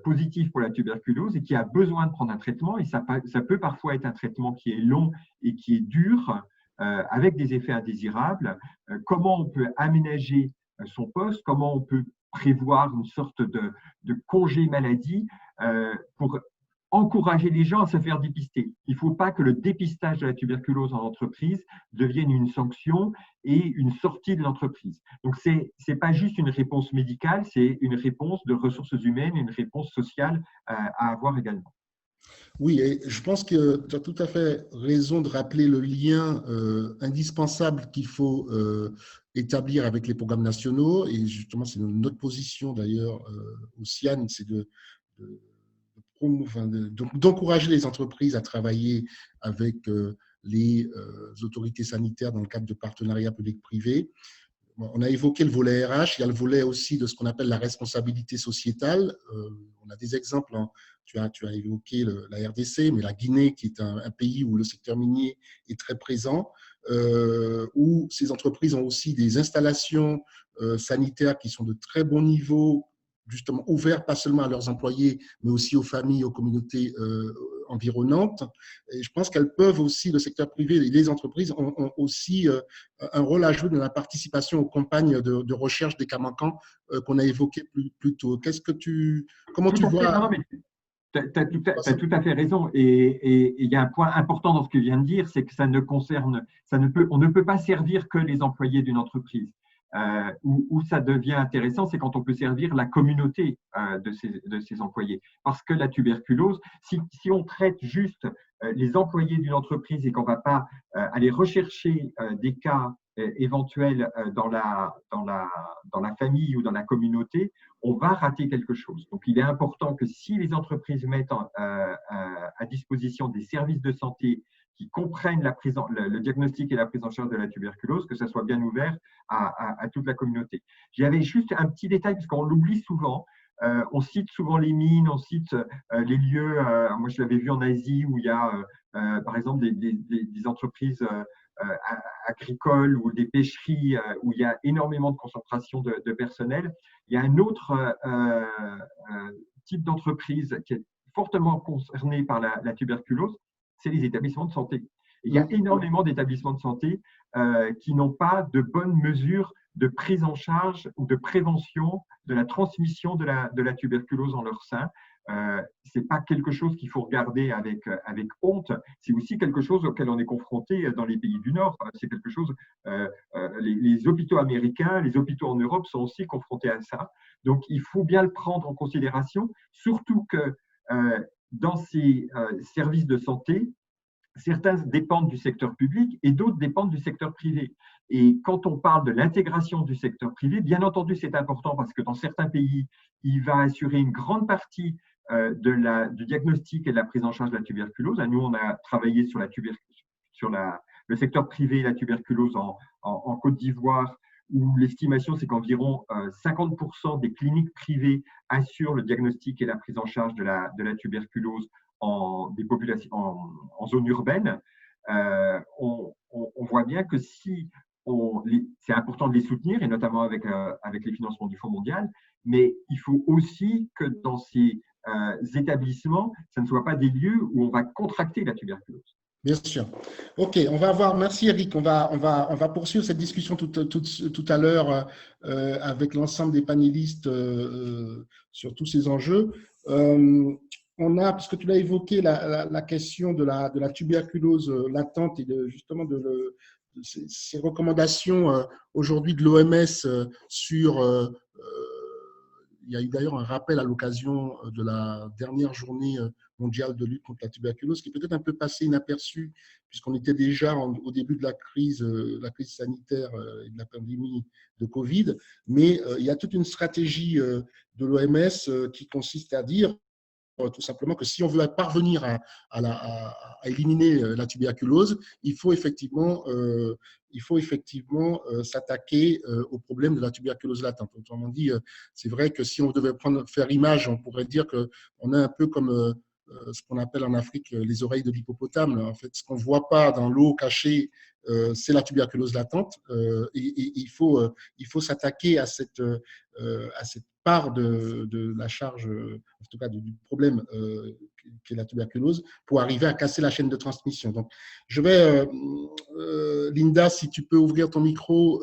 positive pour la tuberculose et qui a besoin de prendre un traitement, et ça peut parfois être un traitement qui est long et qui est dur, avec des effets indésirables, comment on peut aménager son poste, comment on peut prévoir une sorte de congé maladie pour encourager les gens à se faire dépister. Il ne faut pas que le dépistage de la tuberculose en entreprise devienne une sanction et une sortie de l'entreprise. Donc, ce n'est pas juste une réponse médicale, c'est une réponse de ressources humaines et une réponse sociale à avoir également. Oui, et je pense que tu as tout à fait raison de rappeler le lien indispensable qu'il faut établir avec les programmes nationaux. Et justement, c'est notre position d'ailleurs au CIAN, c'est d'encourager les entreprises à travailler avec les autorités sanitaires dans le cadre de partenariats publics-privés. On a évoqué le volet RH, il y a le volet aussi de ce qu'on appelle la responsabilité sociétale. On a des exemples, hein. Tu as évoqué la RDC, mais la Guinée, qui est un pays où le secteur minier est très présent, où ces entreprises ont aussi des installations sanitaires qui sont de très bon niveau, justement ouvertes pas seulement à leurs employés, mais aussi aux familles, aux communautés environnantes. Et je pense qu'elles peuvent aussi, le secteur privé et les entreprises ont aussi un rôle à jouer dans la participation aux campagnes de recherche des cas manquants qu'on a évoquées plus tôt. Comment tu vois… Tu as tout à fait raison. Et il y a un point important dans ce que je viens de dire, c'est que on ne peut pas servir que les employés d'une entreprise. Où ça devient intéressant, c'est quand on peut servir la communauté de ces employés. Parce que la tuberculose, si on traite juste les employés d'une entreprise et qu'on ne va pas aller rechercher des cas éventuels dans la famille ou dans la communauté, on va rater quelque chose. Donc, il est important que si les entreprises mettent à disposition des services de santé qui comprennent le diagnostic et la prise en charge de la tuberculose, que ça soit bien ouvert à toute la communauté. J'avais juste un petit détail, parce qu'on l'oublie souvent. On cite souvent les mines, on cite les lieux. Moi, je l'avais vu en Asie, où il y a, par exemple, des entreprises agricoles ou des pêcheries où il y a énormément de concentration de personnel. Il y a un autre type d'entreprise qui est fortement concerné par la tuberculose, c'est les établissements de santé. Il y a énormément d'établissements de santé qui n'ont pas de bonnes mesures de prise en charge ou de prévention de la transmission de la tuberculose en leur sein. Ce n'est pas quelque chose qu'il faut regarder avec honte, c'est aussi quelque chose auquel on est confronté dans les pays du Nord. C'est quelque chose, les hôpitaux américains, les hôpitaux en Europe sont aussi confrontés à ça. Donc, il faut bien le prendre en considération, surtout que dans ces services de santé, certains dépendent du secteur public et d'autres dépendent du secteur privé. Et quand on parle de l'intégration du secteur privé, bien entendu, c'est important parce que dans certains pays, il va assurer une grande partie du diagnostic et de la prise en charge de la tuberculose. Nous, on a travaillé sur le secteur privé et la tuberculose en Côte d'Ivoire, où l'estimation, c'est qu'environ 50% des cliniques privées assurent le diagnostic et la prise en charge de la tuberculose des populations en zone urbaine. On voit bien que c'est important de les soutenir, et notamment avec les financements du Fonds mondial, mais il faut aussi que dans ces établissements, ça ne soit pas des lieux où on va contracter la tuberculose. Bien sûr. OK, merci Eric. On va poursuivre cette discussion tout à l'heure avec l'ensemble des panélistes sur tous ces enjeux. Puisque tu l'as évoqué, la question de la tuberculose latente et justement de ces recommandations aujourd'hui de l'OMS sur il y a eu d'ailleurs un rappel à l'occasion de la dernière journée mondiale de lutte contre la tuberculose, qui est peut-être un peu passé inaperçu, puisqu'on était déjà au début de la crise sanitaire et de la pandémie de Covid. Mais il y a toute une stratégie de l'OMS qui consiste à dire tout simplement que si on veut parvenir à éliminer la tuberculose, il faut effectivement s'attaquer au problème de la tuberculose latente. Autrement dit, c'est vrai que si on devait faire image, on pourrait dire qu'on est un peu comme ce qu'on appelle en Afrique les oreilles de l'hippopotame. En fait, ce qu'on ne voit pas dans l'eau cachée, c'est la tuberculose latente. Et il faut s'attaquer à cette part de la charge, en tout cas du problème qui est la tuberculose, pour arriver à casser la chaîne de transmission. Donc, je vais, Linda, si tu peux ouvrir ton micro,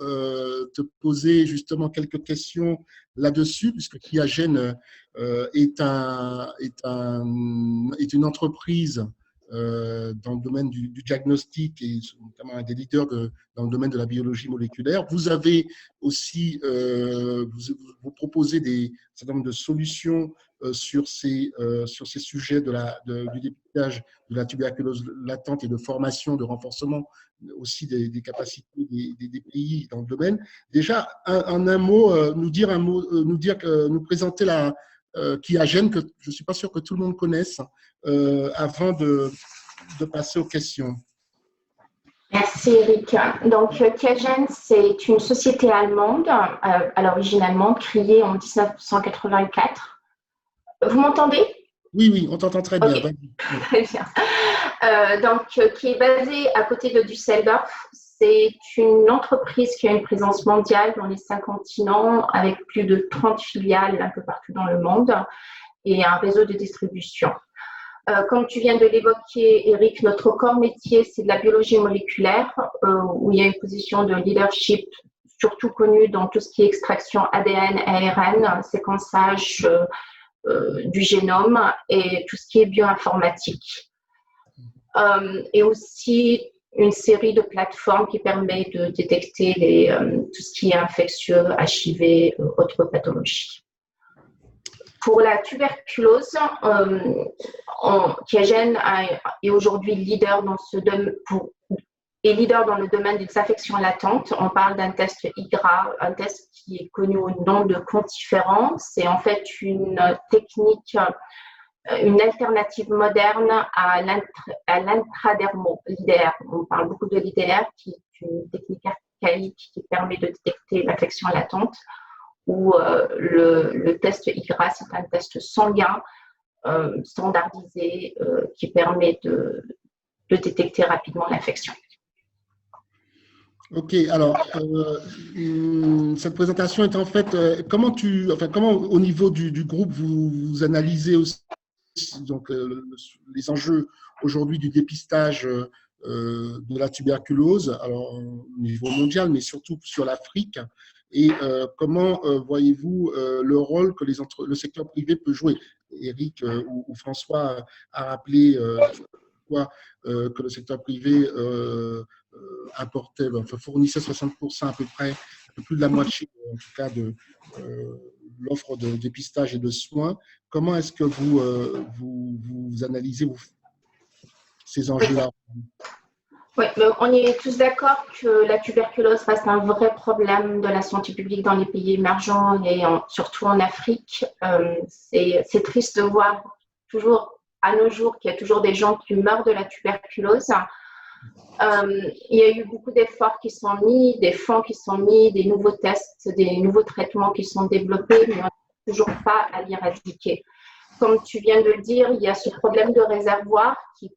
te poser justement quelques questions là-dessus, puisque QIAGEN est une entreprise dans le domaine du diagnostic et notamment un des leaders dans le domaine de la biologie moléculaire. Vous avez aussi, vous proposez un certain nombre de solutions sur ces sujets du dépistage de la tuberculose latente et de formation, de renforcement aussi des capacités des pays dans le domaine. Déjà, en un mot, nous présenter QIAGEN, que je ne suis pas sûr que tout le monde connaisse, avant de passer aux questions. Merci Eric. Donc QIAGEN, c'est une société allemande, originalement créée en 1984. Vous m'entendez? Oui, on t'entend très bien. Okay. Très bien. Qui est basée à côté de Düsseldorf. C'est une entreprise qui a une présence mondiale dans les 5 continents avec plus de 30 filiales un peu partout dans le monde et un réseau de distribution. Comme tu viens de l'évoquer, Eric, notre corps métier, c'est de la biologie moléculaire, où il y a une position de leadership, surtout connue dans tout ce qui est extraction ADN, ARN, séquençage du génome et tout ce qui est bioinformatique. Et aussi une série de plateformes qui permet de détecter tout ce qui est infectieux, HIV, autres pathologies. Pour la tuberculose, QIAGEN est aujourd'hui leader dans le domaine des infections latentes. On parle d'un test IGRA, un test qui est connu au nom de quantiférant. C'est en fait une technique, une alternative moderne à l'intradermo, l'IDR. On parle beaucoup de l'IDR, qui est une technique archaïque qui permet de détecter l'infection latente, où le test IGRA, c'est un test sanguin standardisé qui permet de détecter rapidement l'infection. Ok, alors cette présentation est en fait comment au niveau du groupe vous analysez aussi donc les enjeux aujourd'hui du dépistage de la tuberculose, alors au niveau mondial, mais surtout sur l'Afrique, et comment voyez-vous le rôle que le secteur privé peut jouer? Eric ou François a rappelé que le secteur privé fournissait 60% à peu près, un peu plus de la moitié en tout cas de l'offre de dépistage et de soins. Comment est-ce que vous analysez ces enjeux-là? Oui, on est tous d'accord que la tuberculose reste un vrai problème de la santé publique dans les pays émergents et surtout en Afrique. C'est triste de voir toujours à nos jours qu'il y a toujours des gens qui meurent de la tuberculose. Il y a eu beaucoup d'efforts qui sont mis, des fonds qui sont mis, des nouveaux tests, des nouveaux traitements qui sont développés, mais on n'a toujours pas à l'éradiquer. Comme tu viens de le dire, il y a ce problème de réservoir qui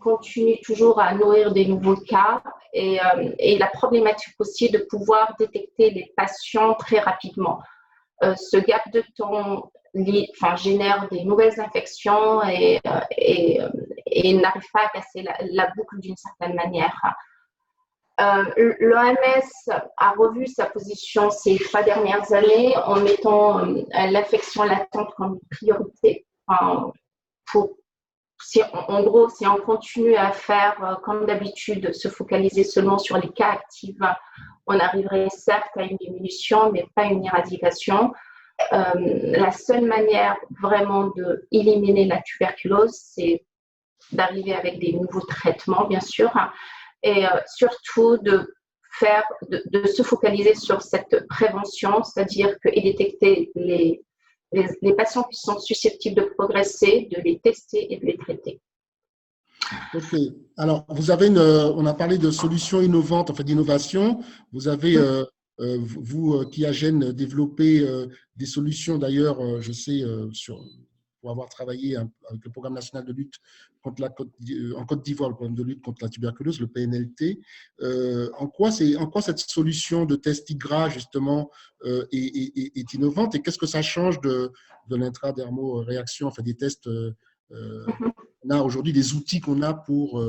continue toujours à nourrir des nouveaux cas et la problématique aussi de pouvoir détecter les patients très rapidement. Ce gap de temps génère des nouvelles infections et n'arrive pas à casser la boucle d'une certaine manière. L'OMS a revu sa position ces 3 dernières années en mettant l'infection latente comme priorité. En gros, si on continue à faire comme d'habitude, se focaliser seulement sur les cas actifs, on arriverait certes à une diminution, mais pas une éradication. la seule manière vraiment d'éliminer la tuberculose, c'est d'arriver avec des nouveaux traitements, bien sûr, et surtout de se focaliser sur cette prévention, c'est-à-dire et détecter les patients qui sont susceptibles de progresser, de les tester et de les traiter. Ok. Alors, on a parlé de solutions innovantes, enfin d'innovation. Vous avez, vous, Qiagen, développé des solutions, d'ailleurs, je sais, pour avoir travaillé avec le Programme national de lutte en Côte d'Ivoire, le programme de lutte contre la tuberculose, le PNLT. En quoi cette solution de test IGRA, justement, est innovante et qu'est-ce que ça change de l'intradermo-réaction, enfin des tests on a aujourd'hui des outils qu'on a pour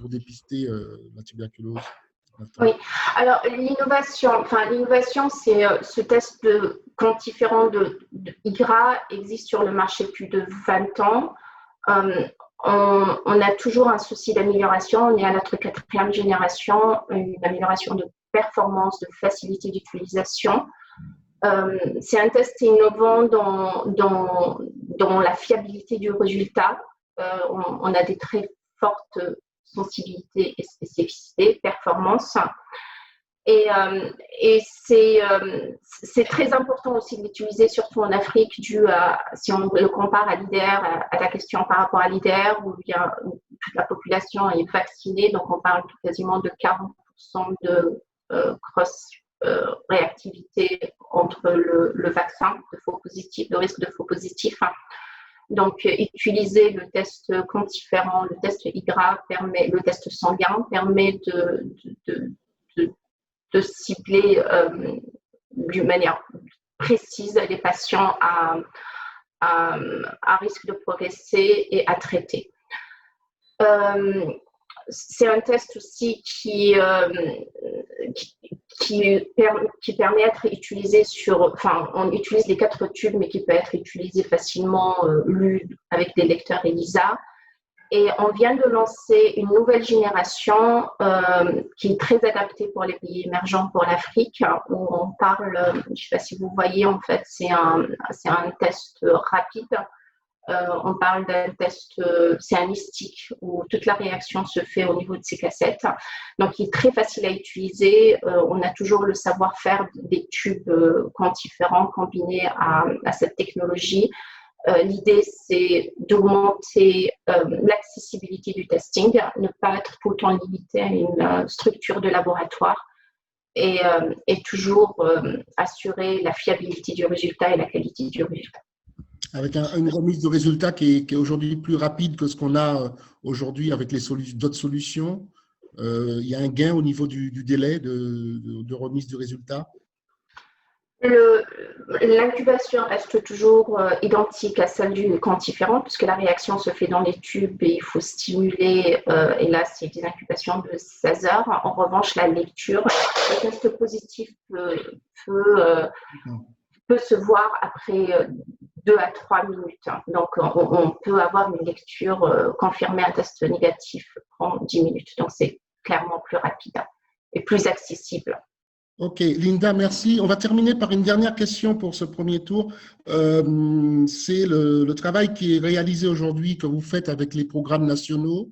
dépister la tuberculose. Oui, alors l'innovation, c'est ce test quantifiant de IGRA existe sur le marché depuis de 20 ans. On a toujours un souci d'amélioration. On est à notre 4e génération, une amélioration de performance, de facilité d'utilisation. C'est un test innovant dans la fiabilité du résultat. On a des très fortes sensibilités et spécificités, performances. Et c'est très important aussi de l'utiliser, surtout en Afrique, si on le compare à l'IDR, à ta question par rapport à l'IDR, où toute la population est vaccinée, donc on parle quasiment de 40% de cross-réactivité entre le vaccin de faux positif, le risque de faux positif. Donc, utiliser le test quantifiant, le test IGRA, le test sanguin permet de cibler d'une manière précise les patients à risque de progresser et à traiter. C'est un test aussi qui permet d'être utilisé on utilise les 4 tubes, mais qui peut être utilisé facilement, lu avec des lecteurs ELISA. Et on vient de lancer une nouvelle génération qui est très adaptée pour les pays émergents, pour l'Afrique, où on parle, je ne sais pas si vous voyez, en fait, c'est un test rapide. On parle d'un test, c'est un mystique où toute la réaction se fait au niveau de ces cassettes. Donc, il est très facile à utiliser. On a toujours le savoir-faire des tubes quantifiants combinés à cette technologie. L'idée, c'est d'augmenter l'accessibilité du testing, ne pas être tout le temps limité à une structure de laboratoire et toujours assurer la fiabilité du résultat et la qualité du résultat. Avec une remise de résultats qui est aujourd'hui plus rapide que ce qu'on a aujourd'hui avec d'autres solutions. Il y a un gain au niveau du délai de remise du résultat. L'incubation reste toujours identique à celle du quantifiant, puisque la réaction se fait dans les tubes et il faut stimuler, et là c'est des incubations de 16 heures. En revanche, la lecture, le test positif peut se voir après 2 à 3 minutes. Donc, on peut avoir une lecture confirmée, un test négatif prend 10 minutes. Donc, c'est clairement plus rapide et plus accessible. Ok, Linda, merci. On va terminer par une dernière question pour ce premier tour. C'est le travail qui est réalisé aujourd'hui, que vous faites avec les programmes nationaux.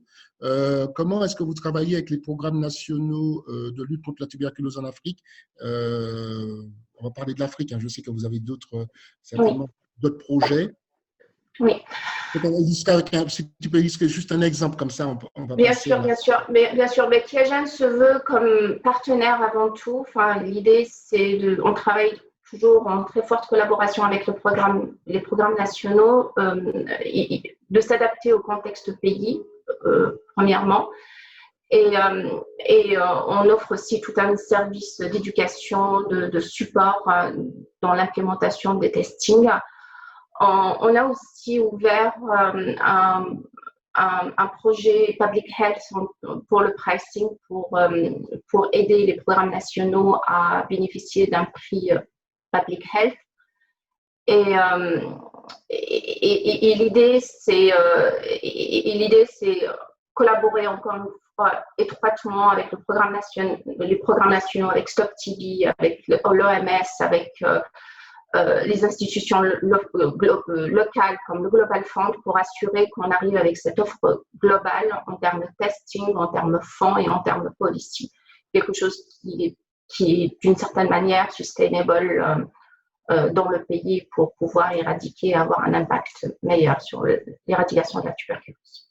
Comment est-ce que vous travaillez avec les programmes nationaux de lutte contre la tuberculose en Afrique? On va parler de l'Afrique. Je sais que vous avez certainement d'autres projets. Oui. Si tu peux illustrer juste un exemple comme ça, on va bien sûr. Mais Qiagen se veut comme partenaire avant tout. L'idée, c'est on travaille toujours en très forte collaboration avec les programmes nationaux, de s'adapter au contexte pays, premièrement. Et on offre aussi tout un service d'éducation, de support dans l'implémentation des testings. On a aussi ouvert un projet Public Health pour le pricing, pour aider les programmes nationaux à bénéficier d'un prix Public Health. Et l'idée, c'est collaborer encore une fois étroitement avec les programmes nationaux, avec Stop TB, avec l'OMS, avec les institutions locales comme le Global Fund pour assurer qu'on arrive avec cette offre globale en termes de testing, en termes de fonds et en termes de policy. Quelque chose qui est d'une certaine manière sustainable dans le pays pour pouvoir éradiquer et avoir un impact meilleur sur l'éradication de la tuberculose.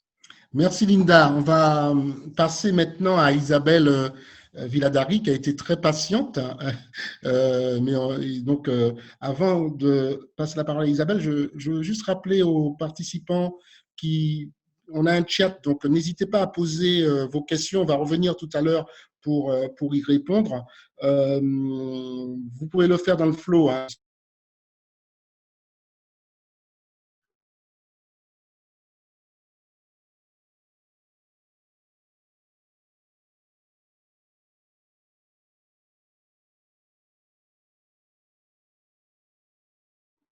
Merci Linda. On va passer maintenant à Isabelle Villadari qui a été très patiente. Donc, avant de passer la parole à Isabelle, je veux juste rappeler aux participants on a un chat, donc n'hésitez pas à poser vos questions. On va revenir tout à l'heure pour y répondre. Vous pouvez le faire dans le flow. Hein.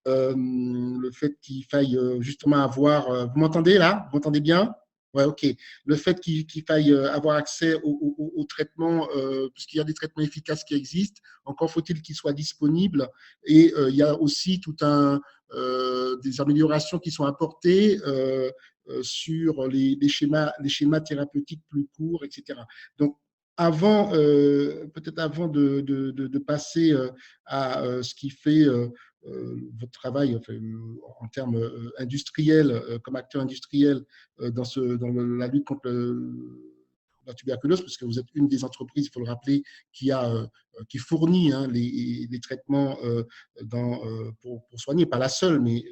Le fait qu'il faille justement avoir… vous m'entendez là? Vous m'entendez bien? Ouais, ok. Le fait qu'il faille avoir accès aux traitements, puisqu'il y a des traitements efficaces qui existent, encore faut-il qu'ils soient disponibles. Et il y a aussi des améliorations qui sont apportées sur les schémas thérapeutiques plus courts, etc. Donc, peut-être avant de passer à ce qui fait votre travail en termes industriels, comme acteur industriel dans la lutte contre la tuberculose, parce que vous êtes une des entreprises, il faut le rappeler, qui fournit les traitements pour soigner, pas la seule, mais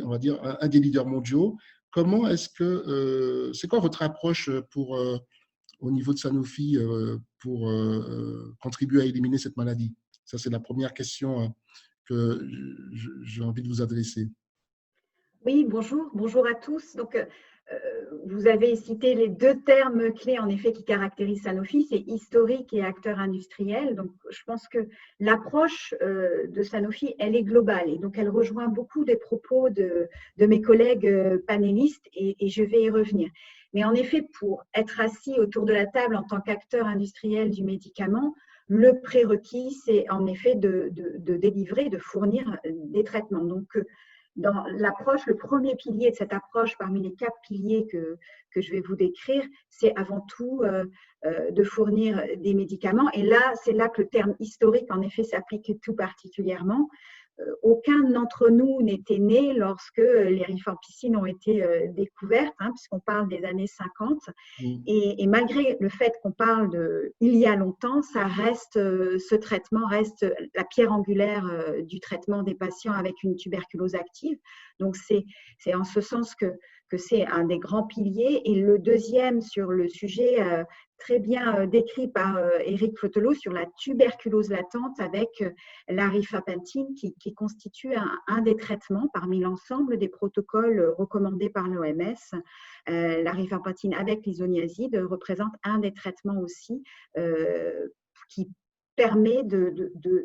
on va dire, un des leaders mondiaux. Comment c'est quoi votre approche au niveau de Sanofi pour contribuer à éliminer cette maladie? Ça, c'est la première question que j'ai envie de vous adresser. Oui, bonjour à tous. Donc, vous avez cité les deux termes clés, en effet, qui caractérisent Sanofi, c'est historique et acteur industriel. Donc, je pense que l'approche de Sanofi, elle est globale et donc elle rejoint beaucoup des propos de mes collègues panélistes et je vais y revenir. Mais en effet, pour être assis autour de la table en tant qu'acteur industriel du médicament, le prérequis, c'est en effet de délivrer, de fournir des traitements. Donc, dans l'approche, le premier pilier de cette approche, parmi les 4 piliers que je vais vous décrire, c'est avant tout de fournir des médicaments. Et là, c'est là que le terme historique, en effet, s'applique tout particulièrement. Aucun d'entre nous n'était né lorsque les rifampicines ont été découvertes, puisqu'on parle des années 50. Et malgré le fait qu'on parle il y a longtemps, ce traitement reste la pierre angulaire du traitement des patients avec une tuberculose active. Donc, c'est en ce sens que c'est un des grands piliers. Et le deuxième sur le sujet très bien décrit par Éric Flotelot sur la tuberculose latente avec la rifapentine qui constitue un des traitements parmi l'ensemble des protocoles recommandés par l'OMS. La rifapentine avec l'isoniazide représente un des traitements aussi qui permet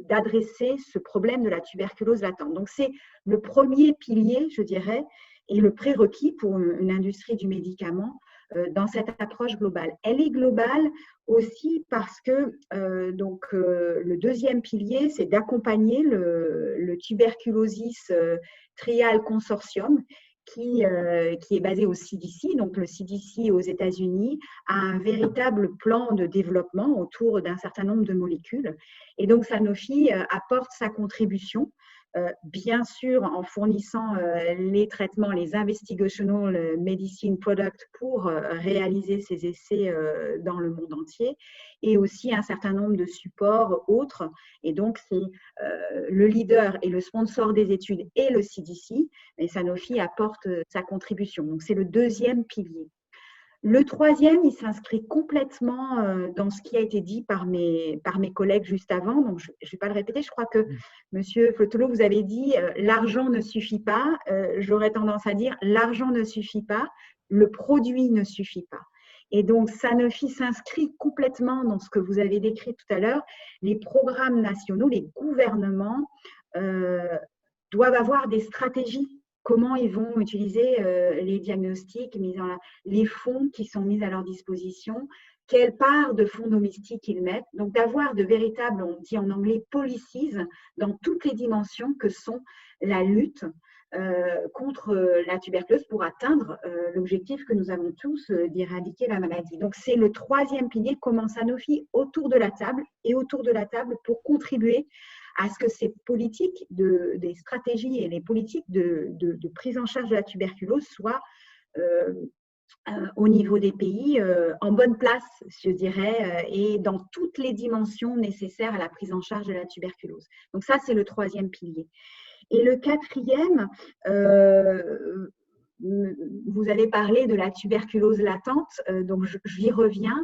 d'adresser ce problème de la tuberculose latente. Donc, c'est le premier pilier, je dirais, et le prérequis pour une industrie du médicament dans cette approche globale. Elle est globale aussi parce que le deuxième pilier, c'est d'accompagner le Tuberculosis Trial Consortium qui est basé au CDC. Donc, le CDC aux États-Unis a un véritable plan de développement autour d'un certain nombre de molécules. Et donc, Sanofi apporte sa contribution, bien sûr en fournissant les traitements, les investigational medicine products pour réaliser ces essais dans le monde entier, et aussi un certain nombre de supports autres. Et donc, c'est le leader et le sponsor des études et le CDC, et Sanofi apporte sa contribution. Donc, c'est le deuxième pilier. Le troisième, il s'inscrit complètement dans ce qui a été dit par mes collègues juste avant. Donc, je ne vais pas le répéter. Je crois que, Monsieur Flotelot, vous avez dit l'argent ne suffit pas. J'aurais tendance à dire l'argent ne suffit pas, le produit ne suffit pas. Et donc, Sanofi s'inscrit complètement dans ce que vous avez décrit tout à l'heure. Les programmes nationaux, les gouvernements doivent avoir des stratégies. Comment ils vont utiliser les diagnostics, les fonds qui sont mis à leur disposition, quelle part de fonds domestiques ils mettent. Donc, d'avoir de véritables, on dit en anglais, policies dans toutes les dimensions que sont la lutte contre la tuberculose pour atteindre l'objectif que nous avons tous d'éradiquer la maladie. Donc, c'est le troisième pilier, comment Sanofi autour de la table pour contribuer à ce que ces politiques, des stratégies et les politiques de prise en charge de la tuberculose soient au niveau des pays en bonne place, je dirais, et dans toutes les dimensions nécessaires à la prise en charge de la tuberculose. Donc ça, c'est le troisième pilier. Et le quatrième, vous avez parlé de la tuberculose latente, donc j'y reviens.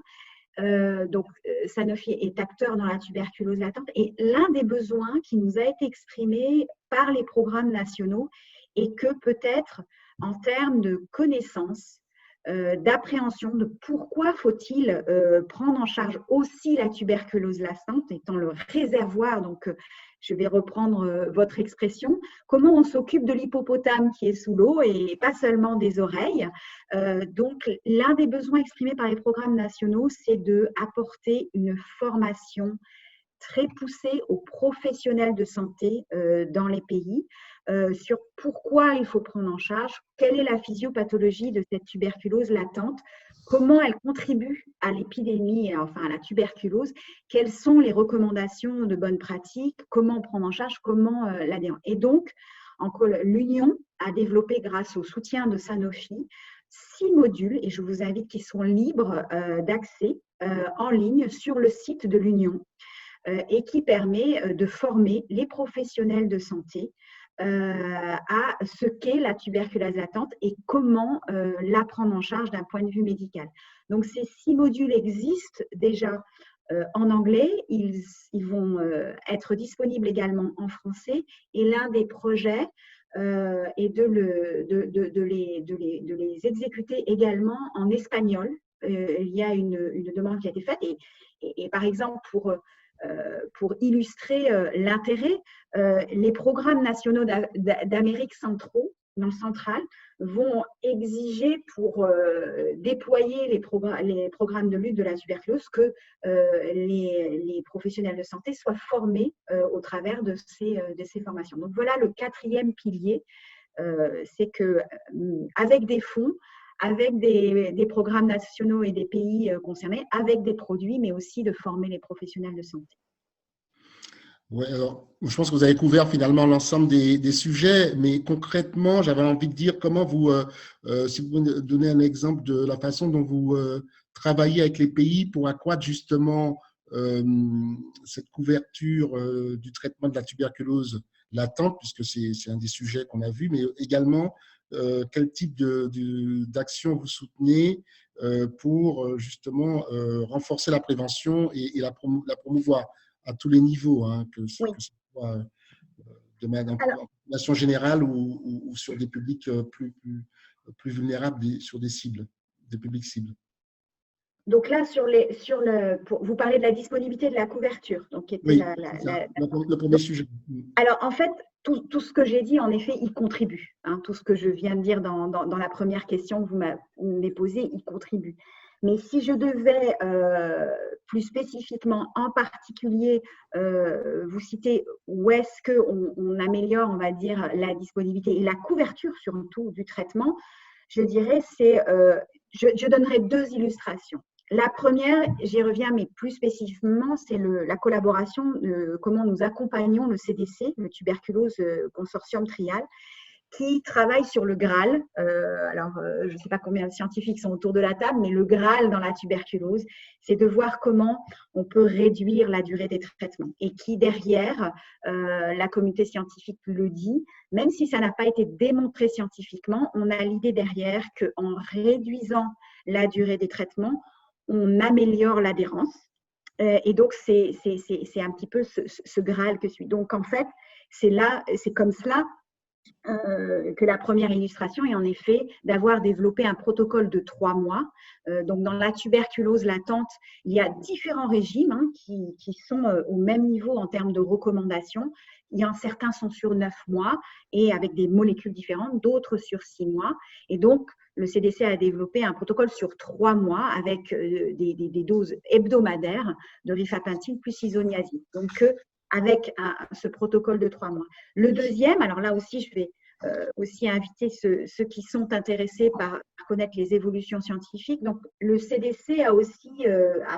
Donc, Sanofi est acteur dans la tuberculose latente et l'un des besoins qui nous a été exprimé par les programmes nationaux est que peut-être en termes de connaissances, d'appréhension de pourquoi faut-il prendre en charge aussi la tuberculose latente étant le réservoir, donc je vais reprendre votre expression, comment on s'occupe de l'hippopotame qui est sous l'eau et pas seulement des oreilles. Donc l'un des besoins exprimés par les programmes nationaux, c'est d'apporter une formation très poussée aux professionnels de santé dans les pays sur pourquoi il faut prendre en charge, quelle est la physiopathologie de cette tuberculose latente, comment elle contribue à l'épidémie, enfin à la tuberculose, quelles sont les recommandations de bonnes pratiques, comment prendre en charge, comment l'adhérer. Et donc, l'Union a développé, grâce au soutien de Sanofi, 6 modules, et je vous invite qu'ils sont libres d'accès en ligne sur le site de l'Union, et qui permet de former les professionnels de santé à ce qu'est la tuberculose latente et comment la prendre en charge d'un point de vue médical. Donc, ces 6 modules existent déjà en anglais, ils vont être disponibles également en français et l'un des projets est de les exécuter également en espagnol. Il y a une demande qui a été faite et par exemple, pour illustrer l'intérêt, les programmes nationaux d'Amérique centrale vont exiger pour déployer les programmes de lutte de la tuberculose que les professionnels de santé soient formés au travers de ces formations. Donc voilà le quatrième pilier, c'est qu'avec des fonds, avec des programmes nationaux et des pays concernés, avec des produits, mais aussi de former les professionnels de santé. Oui, alors, je pense que vous avez couvert finalement l'ensemble des sujets, mais concrètement, j'avais envie de dire comment si vous donnez un exemple de la façon dont vous travaillez avec les pays pour accroître justement cette couverture du traitement de la tuberculose latente, puisque c'est un des sujets qu'on a vu, mais également quel type d'action vous soutenez pour justement renforcer la prévention et la promouvoir à tous les niveaux, hein, que ce soit de manière en population générale ou sur des publics plus vulnérables, sur des cibles, des publics cibles. Donc là, vous parlez de la disponibilité de la couverture, donc qui était oui, le premier sujet. Alors en fait, tout ce que j'ai dit, en effet, il contribue. Hein, tout ce que je viens de dire dans la première question que vous m'avez posée, il contribue. Mais si je devais plus spécifiquement, en particulier, vous citer où est-ce qu'on améliore, on va dire, la disponibilité et la couverture surtout du traitement, je dirais, je donnerai 2 illustrations. La première, j'y reviens, mais plus spécifiquement, c'est la collaboration, comment nous accompagnons le CDC, le Tuberculose Consortium Trial, qui travaille sur le Graal. Je ne sais pas combien de scientifiques sont autour de la table, mais le Graal dans la tuberculose, c'est de voir comment on peut réduire la durée des traitements. Et qui, derrière, la communauté scientifique le dit, même si ça n'a pas été démontré scientifiquement, on a l'idée derrière qu'en réduisant la durée des traitements, on améliore l'adhérence. Et donc, c'est un petit peu ce Graal que suit. Donc, en fait, c'est comme cela que la première illustration est en effet d'avoir développé un protocole de 3 mois. Donc, dans la tuberculose latente, il y a différents régimes qui sont au même niveau en termes de recommandations. Certains sont sur 9 mois et avec des molécules différentes, d'autres sur 6 mois. Et donc, le CDC a développé un protocole sur 3 mois avec des doses hebdomadaires de rifapentine plus isoniazid. Donc, avec ce protocole de 3 mois. Le deuxième, alors là aussi, je vais aussi inviter ceux qui sont intéressés par connaître les évolutions scientifiques. Donc, le CDC a aussi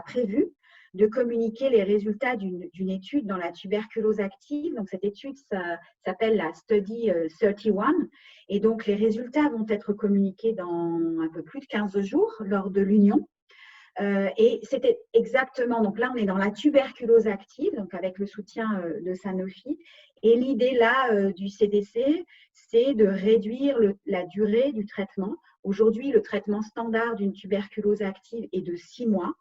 prévu de communiquer les résultats d'une étude dans la tuberculose active. Donc, cette étude s'appelle la Study 31. Et donc, les résultats vont être communiqués dans un peu plus de 15 jours lors de l'Union. Et c'était exactement, donc là on est dans la tuberculose active, donc avec le soutien de Sanofi, et l'idée là du CDC, c'est de réduire la durée du traitement. Aujourd'hui, le traitement standard d'une tuberculose active est de 6 mois,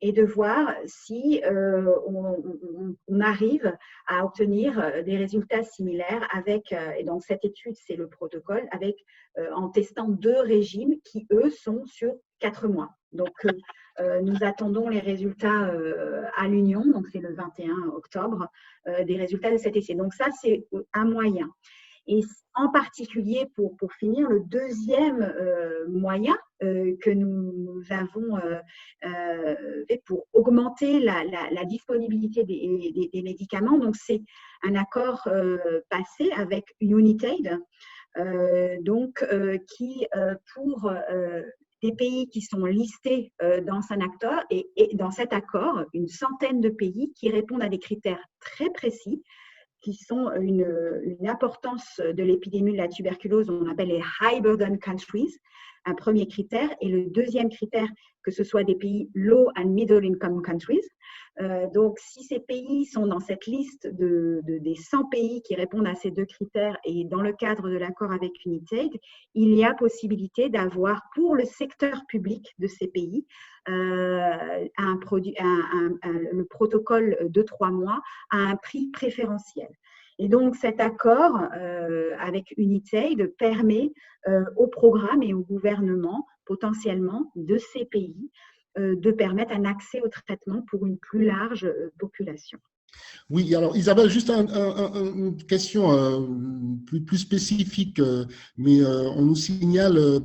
et de voir si on arrive à obtenir des résultats similaires avec, et donc cette étude c'est le protocole, en testant 2 régimes qui eux sont sur 4 mois. Donc nous attendons les résultats à l'Union, donc c'est le 21 octobre, des résultats de cet essai. Donc ça, c'est un moyen. Et en particulier, pour finir, le deuxième moyen que nous avons fait pour augmenter la disponibilité des médicaments, donc c'est un accord passé avec Unitaid, qui pour des pays qui sont listés dans dans cet accord, une centaine de pays qui répondent à des critères très précis, qui sont une importance de l'épidémie de la tuberculose, on appelle les high burden countries, un premier critère, et le deuxième critère, que ce soit des pays low and middle income countries. Donc, si ces pays sont dans cette liste des 100 pays qui répondent à ces 2 critères et dans le cadre de l'accord avec Unitaid, il y a possibilité d'avoir pour le secteur public de ces pays le protocole de 3 mois à un prix préférentiel. Et donc, cet accord avec Unitaid permet au programme et au gouvernement potentiellement de ces pays de permettre un accès au traitement pour une plus large population. Oui, alors Isabelle, juste une question plus spécifique, mais on nous signale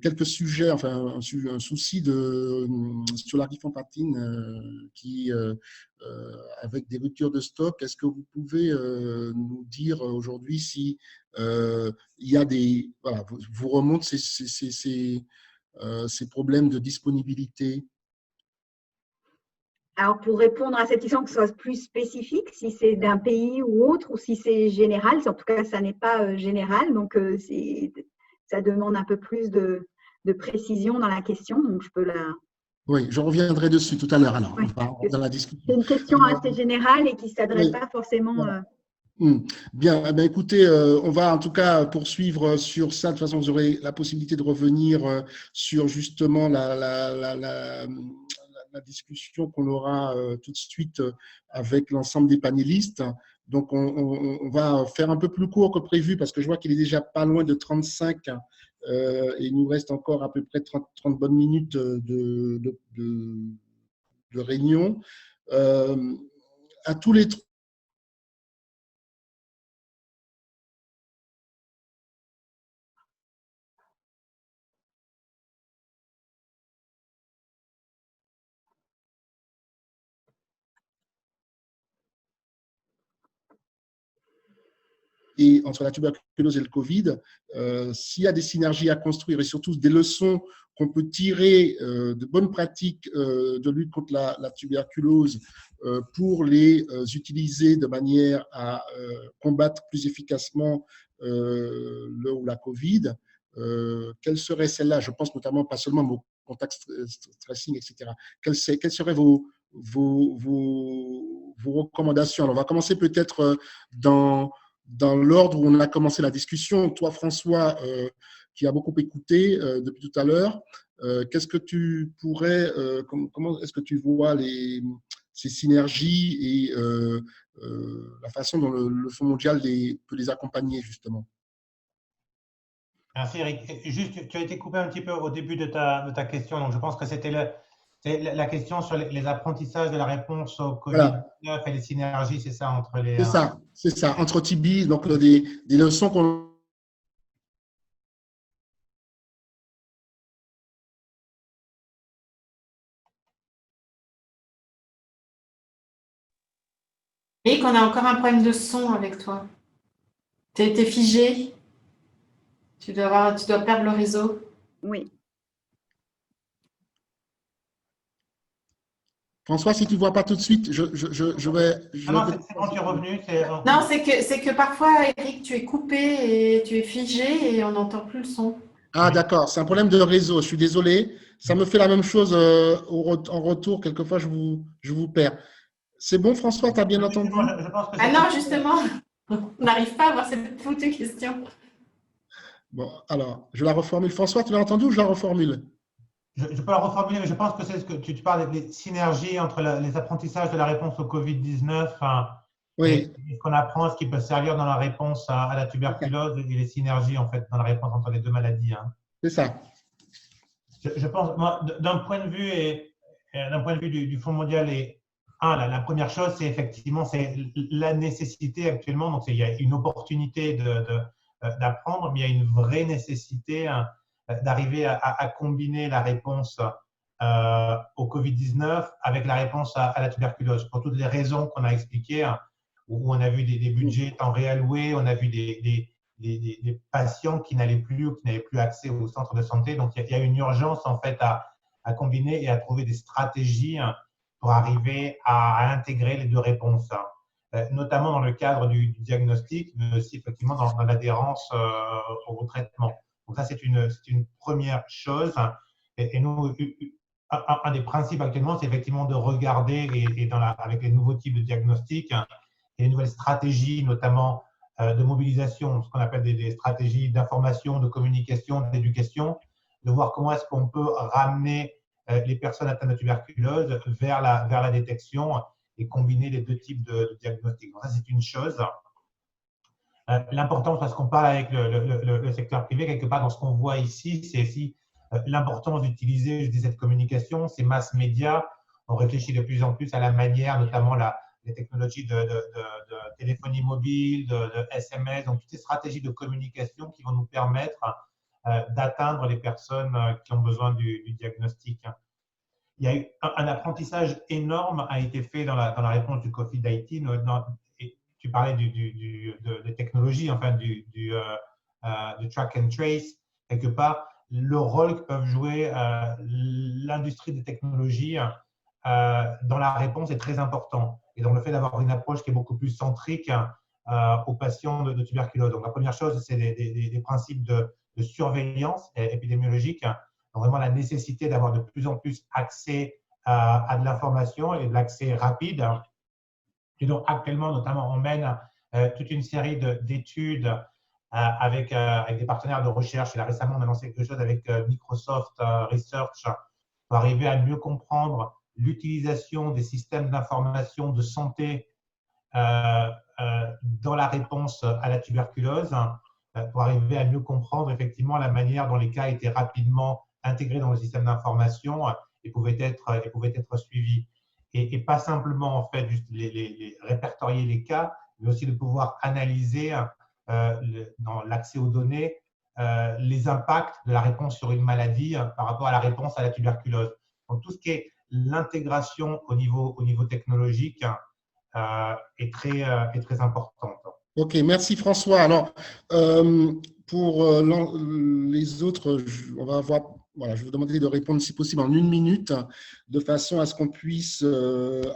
quelques sujets, enfin un souci sur la rifampicine qui, avec des ruptures de stock. Est-ce que vous pouvez nous dire aujourd'hui si il y a vous remonte ces problèmes de disponibilité? Alors, pour répondre à cette question, que ce soit plus spécifique, si c'est d'un pays ou autre, ou si c'est général, en tout cas, ça n'est pas général, donc ça demande un peu plus de précision dans la question, donc je peux la… Oui, je reviendrai dessus tout à l'heure, alors, oui, dans la discussion. C'est une question assez générale et qui ne s'adresse pas forcément… Bien, écoutez, on va en tout cas poursuivre sur ça. De toute façon, vous aurez la possibilité de revenir sur justement la discussion qu'on aura tout de suite avec l'ensemble des panélistes. Donc, on va faire un peu plus court que prévu parce que je vois qu'il est déjà pas loin de 35 et il nous reste encore à peu près 30 bonnes minutes de réunion. À tous les trois, et entre la tuberculose et le Covid, s'il y a des synergies à construire et surtout des leçons qu'on peut tirer de bonnes pratiques de lutte contre la tuberculose pour les utiliser de manière à combattre plus efficacement la Covid, quelles seraient celles-là? Je pense notamment pas seulement au contact tracing, etc. Quelles seraient vos recommandations? Alors, on va commencer peut-être dans l'ordre où on a commencé la discussion. Toi, François, qui a beaucoup écouté depuis tout à l'heure, qu'est-ce que tu pourrais, comment est-ce que tu vois ces synergies et la façon dont le Fonds mondial peut les accompagner, justement? Merci Eric. Juste, tu as été coupé un petit peu au début de ta question, donc je pense que c'était la question sur les apprentissages de la réponse au Voilà, Covid-19 et les synergies, c'est ça, entre les… c'est ça. Entre TB, donc des leçons qu'on… Et qu'on a encore un problème de son avec toi. T'es figé. Tu dois perdre le réseau. Oui. François, si tu ne vois pas tout de suite, je vais… Non, c'est bon, tu es revenu. Non, c'est que parfois, Eric, tu es coupé et tu es figé et on n'entend plus le son. Ah, d'accord, c'est un problème de réseau, je suis désolé. Ça me fait la même chose en retour, quelquefois je vous perds. C'est bon, François, tu as bien entendu? Je pense que Ah non, justement, on n'arrive pas à avoir cette foutue question. Bon, alors, je la reformule. François, tu l'as entendu ou je la reformule? Je peux la reformuler, mais je pense que c'est ce que tu parles des synergies entre les apprentissages de la réponse au Covid-19 Oui, et ce qu'on apprend, ce qui peut servir dans la réponse à la tuberculose et les synergies en fait dans la réponse entre les deux maladies. c'est ça. Je pense, moi, d'un point de vue du Fonds mondial, la première chose, c'est effectivement la nécessité actuellement. Donc, il y a une opportunité d'apprendre, mais il y a une vraie nécessité d'arriver à combiner la réponse au Covid-19 avec la réponse à la tuberculose, pour toutes les raisons qu'on a expliquées, où on a vu des budgets en réalloués, on a vu des patients qui n'allaient plus ou qui n'avaient plus accès au centre de santé. Donc, il y a une urgence en fait à combiner et à trouver des stratégies pour arriver à intégrer les deux réponses, notamment dans le cadre du diagnostic, mais aussi effectivement dans l'adhérence au traitement. Donc ça, c'est une première chose. Et nous, un des principes actuellement, c'est effectivement de regarder, avec les nouveaux types de diagnostics et les nouvelles stratégies, notamment de mobilisation, ce qu'on appelle des stratégies d'information, de communication, d'éducation, de voir comment est-ce qu'on peut ramener les personnes atteintes de tuberculose vers la détection et combiner les deux types de diagnostics. Donc ça, c'est une chose. L'importance, parce qu'on parle avec le secteur privé, quelque part dans ce qu'on voit ici, c'est aussi l'importance d'utiliser cette communication, ces masses médias. On réfléchit de plus en plus à la manière, notamment les technologies de téléphonie mobile, de SMS, donc toutes ces stratégies de communication qui vont nous permettre d'atteindre les personnes qui ont besoin du diagnostic. Il y a eu un apprentissage énorme a été fait dans la réponse du COVID-19. Tu parlais des technologies, enfin du track and trace, quelque part, le rôle que peuvent jouer l'industrie des technologies dans la réponse est très important. Et donc, le fait d'avoir une approche qui est beaucoup plus centrique aux patients de tuberculose. Donc, la première chose, c'est des principes de surveillance épidémiologique. Donc, vraiment la nécessité d'avoir de plus en plus accès à de l'information et de l'accès rapide. Et donc, actuellement, notamment, on mène toute une série d'études avec des partenaires de recherche. Et là, récemment, on a lancé quelque chose avec Microsoft Research pour arriver à mieux comprendre l'utilisation des systèmes d'information de santé dans la réponse à la tuberculose, pour arriver à mieux comprendre effectivement la manière dont les cas étaient rapidement intégrés dans le système d'information et pouvaient être suivis. Et pas simplement en fait juste répertorier les cas, mais aussi de pouvoir analyser dans l'accès aux données les impacts de la réponse sur une maladie par rapport à la réponse à la tuberculose. Donc tout ce qui est l'intégration au niveau technologique est très importante. Ok, merci François. Alors, pour les autres, on va avoir, voilà, je vais vous demander de répondre si possible en 1 minute, de façon à ce qu'on puisse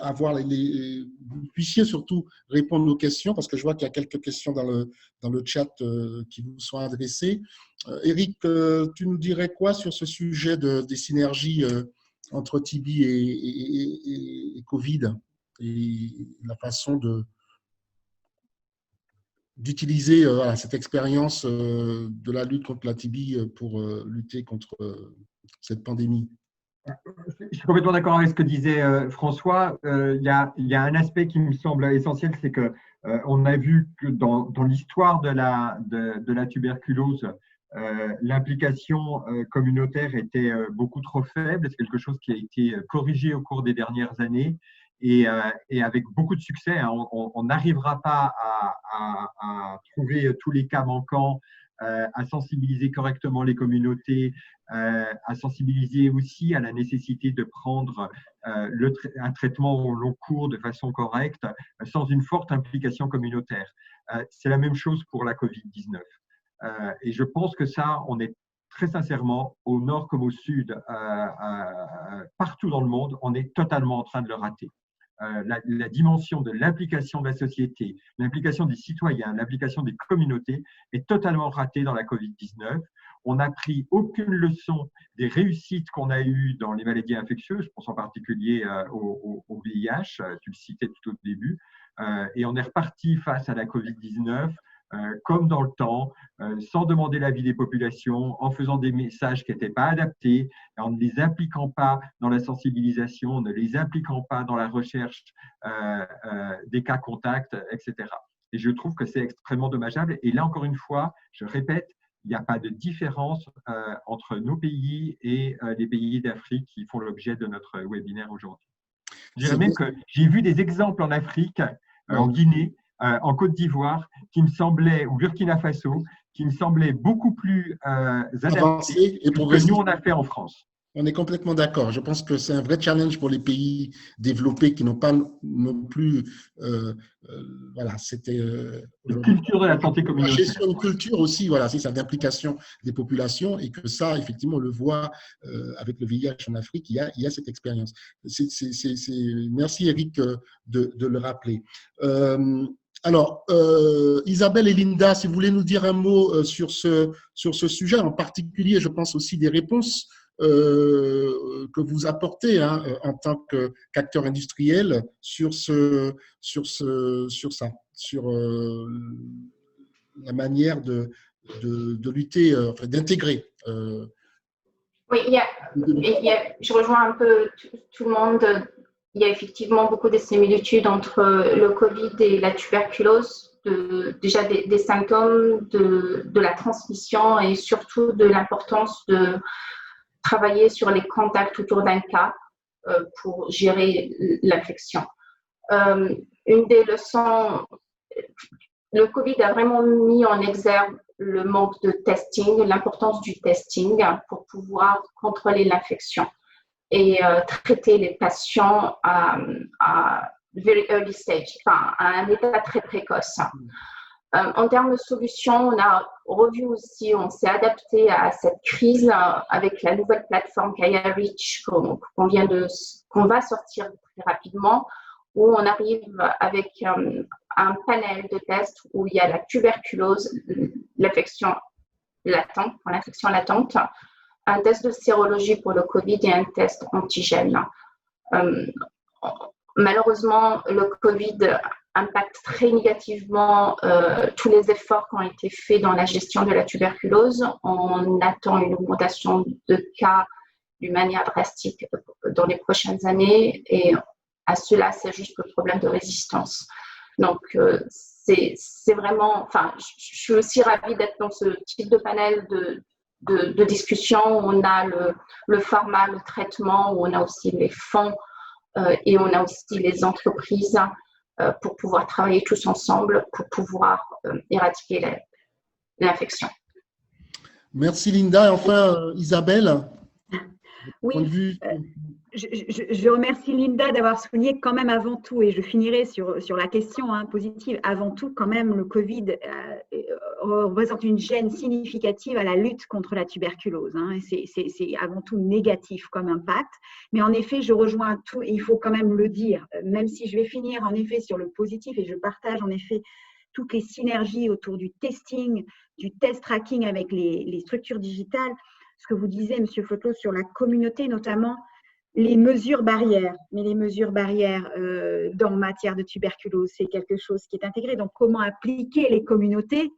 avoir vous puissiez surtout répondre aux questions, parce que je vois qu'il y a quelques questions dans le chat qui vous sont adressées. Eric, tu nous dirais quoi sur ce sujet des synergies entre TB et Covid et la façon d'utiliser cette expérience de la lutte contre la TB pour lutter contre cette pandémie? Je suis complètement d'accord avec ce que disait François. Il y a un aspect qui me semble essentiel, c'est que on a vu que dans l'histoire de la tuberculose, L'implication communautaire était beaucoup trop faible. C'est quelque chose qui a été corrigé au cours des dernières années et avec beaucoup de succès. On n'arrivera pas à trouver tous les cas manquants, à sensibiliser correctement les communautés, à sensibiliser aussi à la nécessité de prendre un traitement au long cours de façon correcte sans une forte implication communautaire. C'est la même chose pour la Covid-19. Et je pense que ça, on est très sincèrement, au nord comme au sud, partout dans le monde, on est totalement en train de le rater. La dimension de l'implication de la société, l'implication des citoyens, l'implication des communautés est totalement ratée dans la Covid-19. On n'a pris aucune leçon des réussites qu'on a eues dans les maladies infectieuses, je pense en particulier au VIH, tu le citais tout au début, et on est reparti face à la Covid-19 comme dans le temps, sans demander l'avis des populations, en faisant des messages qui n'étaient pas adaptés, en ne les impliquant pas dans la sensibilisation, en ne les impliquant pas dans la recherche des cas contacts, etc. Et je trouve que c'est extrêmement dommageable. Et là, encore une fois, je répète, il n'y a pas de différence entre nos pays et les pays d'Afrique qui font l'objet de notre webinaire aujourd'hui. Je dirais même que j'ai vu des exemples en Afrique, en Guinée, en Côte d'Ivoire, qui me semblait, ou Burkina Faso, qui me semblait beaucoup plus adapté que nous on a fait en France. On est complètement d'accord. Je pense que c'est un vrai challenge pour les pays développés qui n'ont pas non plus, voilà, c'était une culture de la santé communautaire. La gestion de culture aussi, voilà, c'est ça, d'implication des populations et que ça, effectivement, on le voit avec le VIH en Afrique, il y a cette expérience. Merci Eric de le rappeler. Alors, Isabelle et Linda, si vous voulez nous dire un mot sur ce sujet, en particulier, je pense aussi des réponses que vous apportez en tant qu'acteur industriel sur la manière de lutter, enfin, d'intégrer. Oui, je rejoins un peu tout le monde. Il y a effectivement beaucoup de similitudes entre le Covid et la tuberculose, déjà des symptômes, de la transmission et surtout de l'importance de travailler sur les contacts autour d'un cas pour gérer l'infection. Une des leçons, le Covid a vraiment mis en exergue le manque de testing, l'importance du testing pour pouvoir contrôler l'infection et traiter les patients à very early stage, enfin à un état très précoce. En termes de solutions, on a revu aussi, on s'est adapté à cette crise avec la nouvelle plateforme Gaia Reach qu'on va sortir très rapidement, où on arrive avec un panel de tests où il y a la tuberculose, l'infection latente, un test de sérologie pour le Covid et un test antigène. Malheureusement, le Covid impacte très négativement tous les efforts qui ont été faits dans la gestion de la tuberculose. On attend une augmentation de cas d'une manière drastique dans les prochaines années et à cela s'ajoute le problème de résistance. Donc, c'est vraiment, enfin, je suis aussi ravie d'être dans ce type de panel de discussion où on a le pharma, le traitement, où on a aussi les fonds et on a aussi les entreprises pour pouvoir travailler tous ensemble pour pouvoir éradiquer l'infection. Merci Linda. Et enfin, Isabelle. Oui, je remercie Linda d'avoir souligné quand même avant tout, et je finirai sur la question positive, avant tout quand même le Covid représente une gêne significative à la lutte contre la tuberculose. C'est avant tout négatif comme impact, mais en effet je rejoins tout et il faut quand même le dire, même si je vais finir en effet sur le positif et je partage en effet toutes les synergies autour du testing, du test tracking avec les structures digitales. Ce que vous disiez, M. Flotteau, sur la communauté, notamment les mesures barrières. Mais les mesures barrières dans matière de tuberculose, c'est quelque chose qui est intégré. Donc, comment appliquer les communautés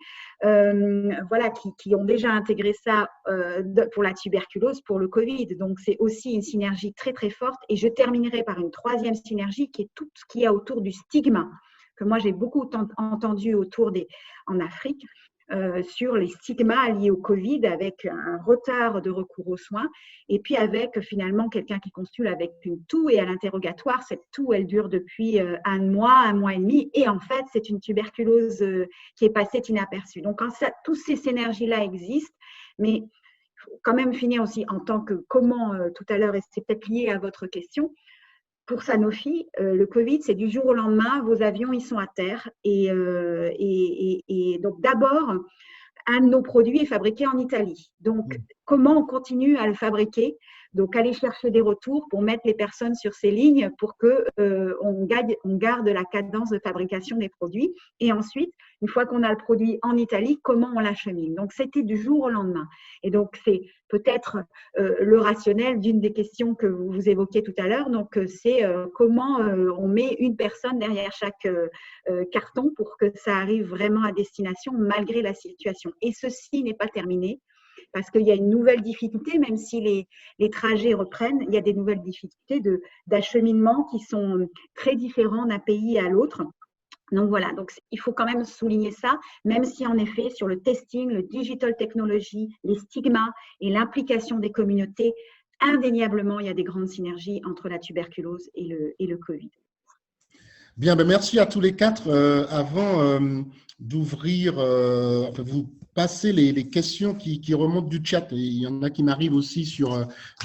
voilà, qui ont déjà intégré ça pour la tuberculose, pour le Covid. Donc, c'est aussi une synergie très, très forte. Et je terminerai par une troisième synergie qui est tout ce qu'il y a autour du stigma, que moi, j'ai beaucoup entendu en Afrique. sur les stigmas liés au Covid, avec un retard de recours aux soins, et puis avec finalement quelqu'un qui consulte avec une toux, et à l'interrogatoire, cette toux, elle dure depuis un mois et demi, et en fait, c'est une tuberculose qui est passée inaperçue. Donc, toutes ces synergies-là existent, mais il faut quand même finir aussi en tant que comment, tout à l'heure, et c'est peut-être lié à votre question. Pour Sanofi, le Covid, c'est du jour au lendemain, vos avions, ils sont à terre. Et donc, d'abord, un de nos produits est fabriqué en Italie. Donc, comment on continue à le fabriquer? Donc, aller chercher des retours pour mettre les personnes sur ces lignes pour qu'on garde la cadence de fabrication des produits. Et ensuite, une fois qu'on a le produit en Italie, comment on l'achemine? Donc, c'était du jour au lendemain. Et donc, c'est peut-être le rationnel d'une des questions que vous évoquiez tout à l'heure. Donc, c'est comment on met une personne derrière chaque carton pour que ça arrive vraiment à destination malgré la situation. Et ceci n'est pas terminé, parce qu'il y a une nouvelle difficulté, même si les trajets reprennent, il y a des nouvelles difficultés d'acheminement qui sont très différents d'un pays à l'autre. Donc voilà, donc il faut quand même souligner ça, même si en effet sur le testing, le digital technology, les stigmas et l'implication des communautés, indéniablement il y a des grandes synergies entre la tuberculose et le Covid. Bien, ben merci à tous les quatre. Avant d'ouvrir, vous passez les questions qui remontent du chat. Et il y en a qui m'arrivent aussi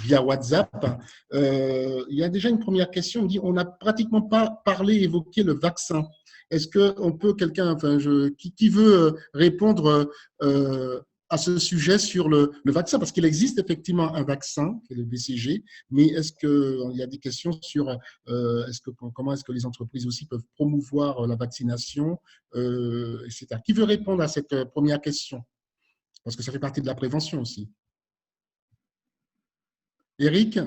via WhatsApp. Il y a déjà une première question. On dit on n'a pratiquement pas évoqué le vaccin. Est-ce qu'on peut qui veut répondre à ce sujet sur le vaccin, parce qu'il existe effectivement un vaccin, qui est le BCG, mais est-ce qu'il y a des questions sur comment est-ce que les entreprises aussi peuvent promouvoir la vaccination, etc. Qui veut répondre à cette première question? Parce que ça fait partie de la prévention aussi. Eric?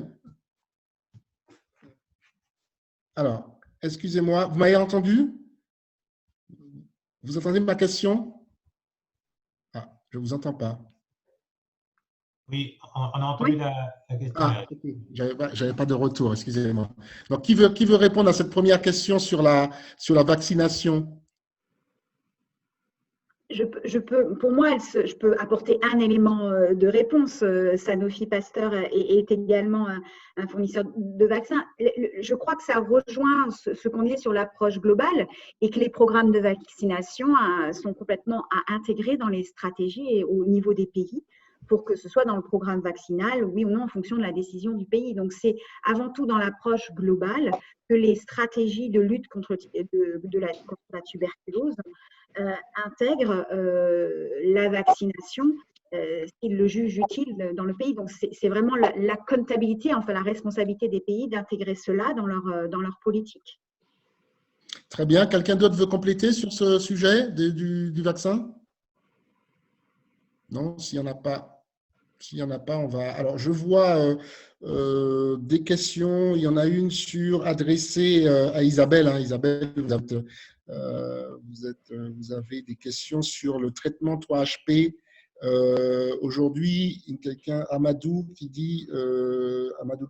Alors, excusez-moi, vous m'avez entendu? Vous entendez ma question? Ah, je ne vous entends pas. Oui, on a entendu la question. Ah, okay. J'avais pas de retour, excusez-moi. Donc, qui veut répondre à cette première question sur la vaccination? Pour moi, je peux apporter un élément de réponse. Sanofi Pasteur est également un fournisseur de vaccins. Je crois que ça rejoint ce qu'on dit sur l'approche globale et que les programmes de vaccination sont complètement à intégrer dans les stratégies et au niveau des pays pour que ce soit dans le programme vaccinal, oui ou non, en fonction de la décision du pays. Donc, c'est avant tout dans l'approche globale que les stratégies de lutte contre la tuberculose intègre la vaccination s'ils le jugent utile dans le pays. Donc, c'est vraiment la comptabilité, enfin la responsabilité des pays d'intégrer cela dans leur politique. Très bien. Quelqu'un d'autre veut compléter sur ce sujet du vaccin? Non, s'il n'y en a pas. S'il n'y en a pas, on va… Alors, je vois des questions. Il y en a une adressée à Isabelle. Isabelle, vous avez des questions sur le traitement 3HP. Aujourd'hui, quelqu'un, Amadou, qui dit… Amadou.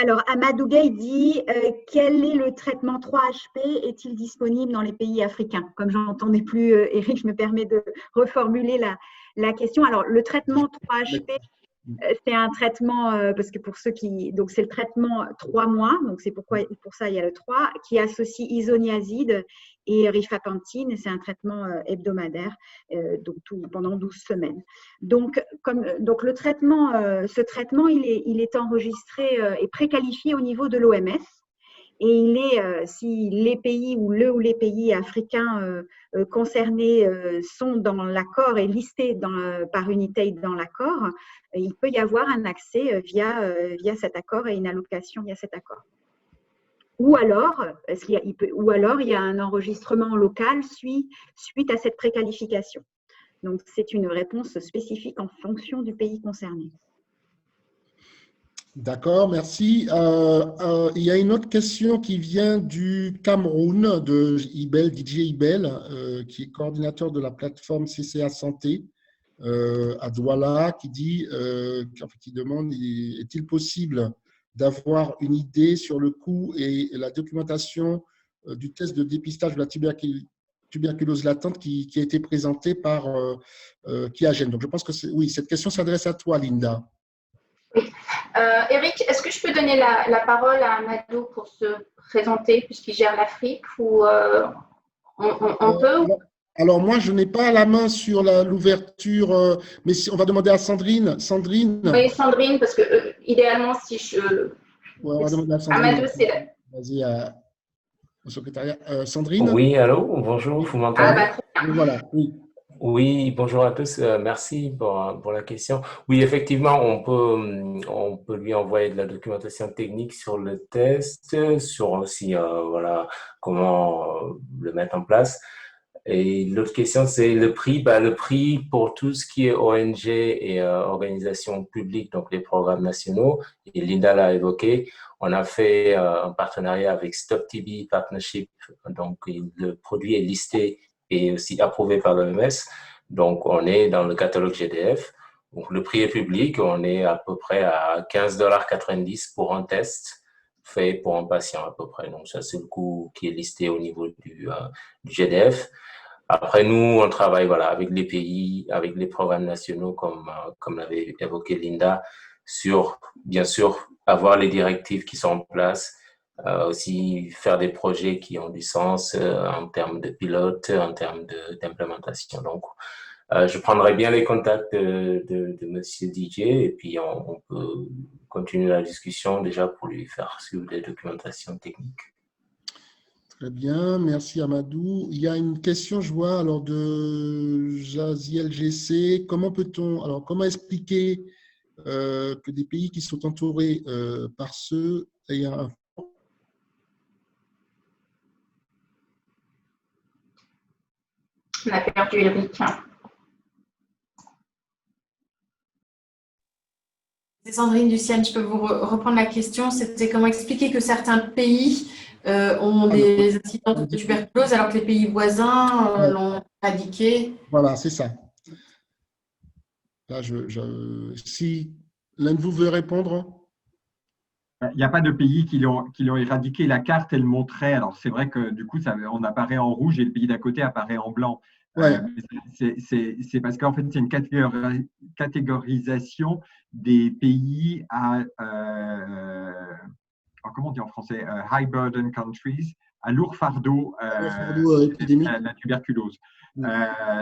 Alors, Amadou Gay dit quel est le traitement 3HP? Est-il disponible dans les pays africains? Comme je n'entendais plus Eric, je me permets de reformuler la question. Alors, le traitement 3HP, c'est un traitement, parce que pour ceux qui… Donc, c'est le traitement 3 mois, donc c'est pour ça il y a le 3, qui associe isoniazide et rifapentine, c'est un traitement hebdomadaire, donc pendant 12 semaines. Donc le traitement, ce traitement, il est enregistré et préqualifié au niveau de l'OMS. Et il est, si les pays ou les pays africains concernés sont dans l'accord et listés par UNITAID dans l'accord, il peut y avoir un accès via cet accord et une allocation via cet accord. Ou alors, il y a un enregistrement local suite à cette préqualification. Donc, c'est une réponse spécifique en fonction du pays concerné. D'accord, merci. Il y a une autre question qui vient du Cameroun, de DJ Ibel, qui est coordinateur de la plateforme CCA Santé à Douala, qui demande, est-il possible d'avoir une idée sur le coût et la documentation du test de dépistage de la tuberculose latente qui a été présenté par Qiagen. Donc, je pense que oui, cette question s'adresse à toi, Linda. Eric, est-ce que je peux donner la parole à Amadou pour se présenter puisqu'il gère l'Afrique ou on peut alors, moi, je n'ai pas la main sur l'ouverture, mais on va demander à Sandrine. Sandrine. Oui, Sandrine, parce que idéalement, si je… Ouais, on va demander à Sandrine. Amadou, c'est là. Vas-y, au secrétariat. Sandrine. Oui, allô, bonjour, vous m'entendez? Ah, bah, très bien. Voilà, oui. Oui, bonjour à tous, merci pour la question. Oui, effectivement, on peut lui envoyer de la documentation technique sur le test, sur aussi voilà, comment le mettre en place. Et l'autre question, c'est le prix. Le prix pour tout ce qui est ONG et organisations publiques, donc les programmes nationaux, et Linda l'a évoqué, on a fait un partenariat avec Stop TB Partnership, donc le produit est listé et aussi approuvé par l'OMS. Donc, on est dans le catalogue GDF. Donc, le prix est public. On est à peu près à 15,90 $ pour un test fait pour un patient à peu près. Donc, ça, c'est le coût qui est listé au niveau du GDF. Après, nous, on travaille voilà, avec les pays, avec les programmes nationaux, comme l'avait évoqué Linda, sur, bien sûr, avoir les directives qui sont en place, aussi faire des projets qui ont du sens en termes de pilote, en termes d'implémentation. Donc, je prendrai bien les contacts de Monsieur DJ et puis on peut continuer la discussion déjà pour lui faire suivre des documentations techniques. Très bien, merci Amadou. Il y a une question, je vois, alors de Jaziel GC. Comment expliquer que des pays qui sont entourés par ceux ayant un… On a perdu Eric. C'est Sandrine Ducienne, je peux vous reprendre la question. C'était comment expliquer que certains pays ont des incidents de tuberculose alors que les pays voisins l'ont éradiqué. Voilà, c'est ça. Là, si l'un de vous veut répondre. Il n'y a pas de pays qui l'ont éradiqué. La carte, elle montrait. Alors, c'est vrai que du coup, on apparaît en rouge et le pays d'à côté apparaît en blanc. Ouais. C'est parce qu'en fait, c'est une catégorisation des pays comment on dit en français, high burden countries, à lourd fardeau épidémique. La tuberculose. Ça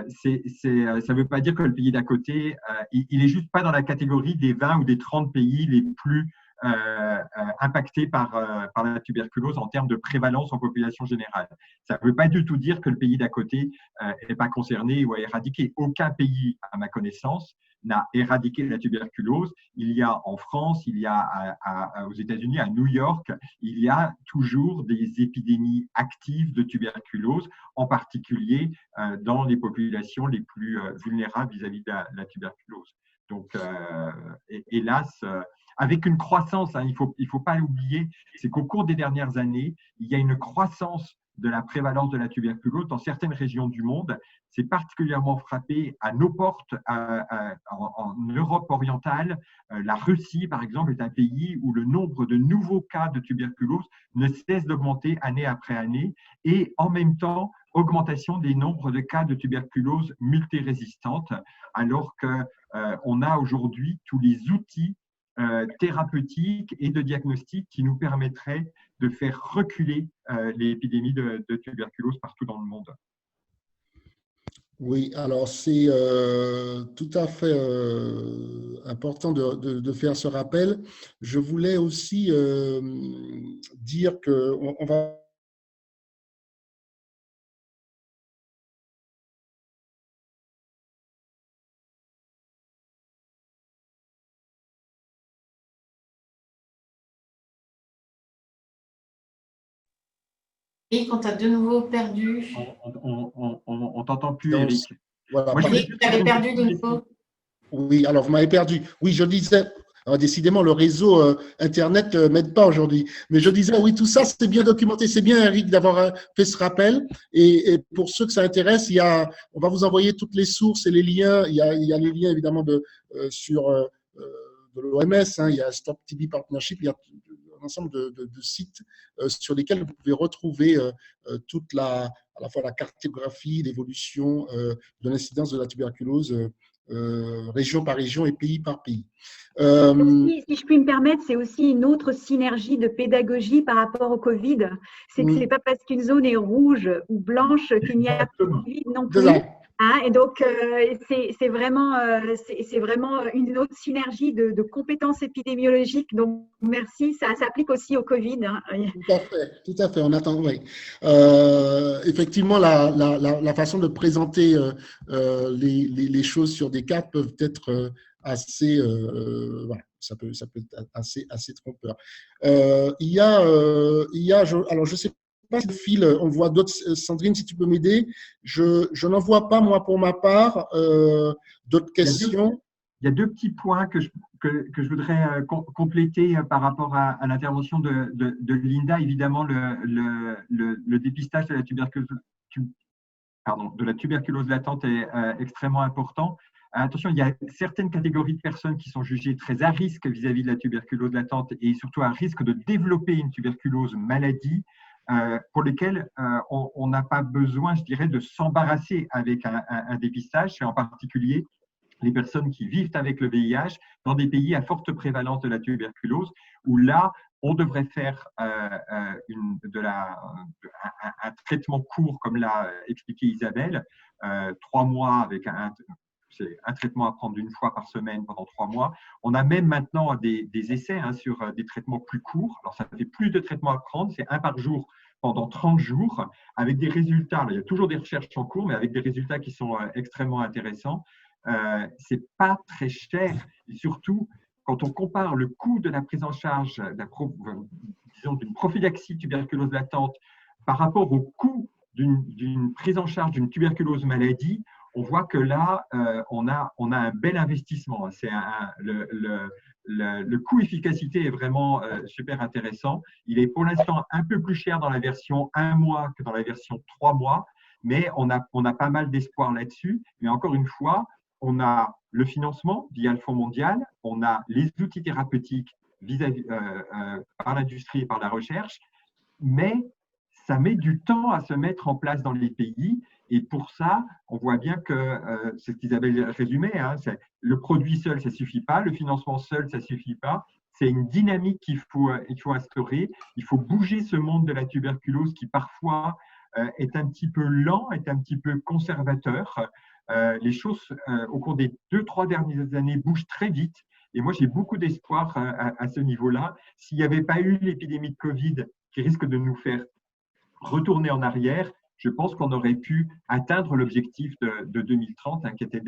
ne veut pas dire que le pays d'à côté, il n'est juste pas dans la catégorie des 20 ou des 30 pays les plus impactés par la tuberculose en termes de prévalence en population générale. Ça ne veut pas du tout dire que le pays d'à côté n'est pas concerné ou a éradiqué. Aucun pays, à ma connaissance, n'a éradiqué la tuberculose. Il y a en France, il y a aux États-Unis, à New York, il y a toujours des épidémies actives de tuberculose, en particulier dans les populations les plus vulnérables vis-à-vis de la tuberculose. Donc, hélas, avec une croissance, il faut pas l'oublier, c'est qu'au cours des dernières années, il y a une croissance de la prévalence de la tuberculose dans certaines régions du monde. C'est particulièrement frappé à nos portes, en Europe orientale. La Russie, par exemple, est un pays où le nombre de nouveaux cas de tuberculose ne cesse d'augmenter année après année et en même temps, augmentation des nombres de cas de tuberculose multirésistante, alors qu'on a aujourd'hui tous les outils thérapeutiques et de diagnostic qui nous permettraient de faire reculer l'épidémie de tuberculose partout dans le monde. Oui, alors c'est tout à fait important de faire ce rappel. Je voulais aussi dire qu'on va… Et quand tu as de nouveau perdu… On t'entend plus, Eric. Voilà. Eric, tu avais perdu de nouveau. Oui, alors vous m'avez perdu. Oui, je disais… Alors, décidément, le réseau Internet ne m'aide pas aujourd'hui. Mais je disais, oui, tout ça, c'est bien documenté. C'est bien, Eric, d'avoir fait ce rappel. Et pour ceux que ça intéresse, on va vous envoyer toutes les sources et les liens. Il y a les liens, évidemment, sur l'OMS, hein, il y a Stop TB Partnership, il y a un ensemble de sites sur lesquels vous pouvez retrouver toute à la fois la cartographie, l'évolution de l'incidence de la tuberculose région par région et pays par pays. Si je puis me permettre, c'est aussi une autre synergie de pédagogie par rapport au Covid. C'est que ce n'est pas parce qu'une zone est rouge ou blanche qu'il n'y a pas de Covid non plus. Hein, et donc, c'est vraiment une autre synergie de compétences épidémiologiques. Donc, merci. Ça s'applique aussi au Covid. Hein. Tout à fait. On attend, oui. Effectivement, la façon de présenter les choses sur des cartes peuvent être assez, voilà, ça peut être assez trompeur. Alors, je sais pas si le fil, on voit d'autres. Sandrine, si tu peux m'aider. Je n'en vois pas, moi, pour ma part, d'autres questions. Il y a deux petits points que je voudrais compléter par rapport à l'intervention de Linda. Évidemment, le dépistage de la tuberculose latente est extrêmement important. Attention, il y a certaines catégories de personnes qui sont jugées très à risque vis-à-vis de la tuberculose latente et surtout à risque de développer une tuberculose maladie, pour lesquelles on n'a pas besoin, je dirais, de s'embarrasser avec un dépistage. C'est en particulier les personnes qui vivent avec le VIH dans des pays à forte prévalence de la tuberculose, où là, on devrait faire un traitement court, comme l'a expliqué Isabelle, 3 mois avec c'est un traitement à prendre 1 fois par semaine pendant 3 mois. On a même maintenant des essais sur des traitements plus courts. Alors, ça fait plus de traitements à prendre, c'est 1 par jour pendant 30 jours, avec des résultats. Alors, il y a toujours des recherches en cours, mais avec des résultats qui sont extrêmement intéressants. C'est pas très cher, et surtout, quand on compare le coût de la prise en charge d'une prophylaxie tuberculose latente par rapport au coût d'une prise en charge d'une tuberculose maladie, on voit que là, on a un bel investissement. Le coût-efficacité est vraiment super intéressant. Il est pour l'instant un peu plus cher dans la version 1 mois que dans la version 3 mois, mais on a pas mal d'espoir là-dessus. Mais encore une fois, on a le financement via le Fonds mondial, on a les outils thérapeutiques par l'industrie et par la recherche, mais ça met du temps à se mettre en place dans les pays. Et pour ça, on voit bien que, c'est ce qu'Isabelle résumait, hein, le produit seul, ça ne suffit pas, le financement seul, ça ne suffit pas. C'est une dynamique qu'il faut instaurer. Il faut bouger ce monde de la tuberculose qui parfois est un petit peu lent, est un petit peu conservateur. Les choses, au cours des 2-3 dernières années, bougent très vite. Et moi, j'ai beaucoup d'espoir à ce niveau-là. S'il n'y avait pas eu l'épidémie de Covid qui risque de nous faire retourner en arrière, je pense qu'on aurait pu atteindre l'objectif de 2030, hein, qui était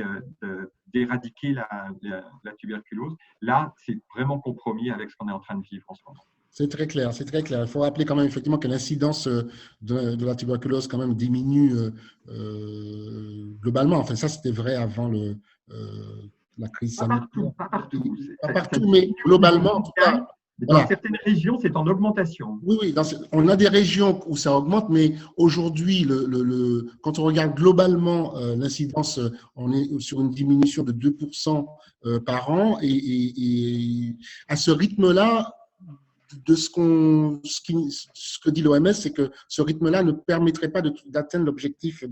d'éradiquer la tuberculose. Là, c'est vraiment compromis avec ce qu'on est en train de vivre en ce moment. C'est très clair, c'est très clair. Il faut rappeler quand même effectivement que l'incidence de la tuberculose quand même diminue globalement. Enfin, ça, c'était vrai avant la crise sanitaire. Pas partout. Pas partout, mais globalement, en tout cas. Dans certaines régions, c'est en augmentation. Oui, on a des régions où ça augmente, mais aujourd'hui, quand on regarde globalement l'incidence, on est sur une diminution de 2% par an. Et à ce rythme-là, de ce que dit l'OMS, c'est que ce rythme-là ne permettrait pas d'atteindre l'objectif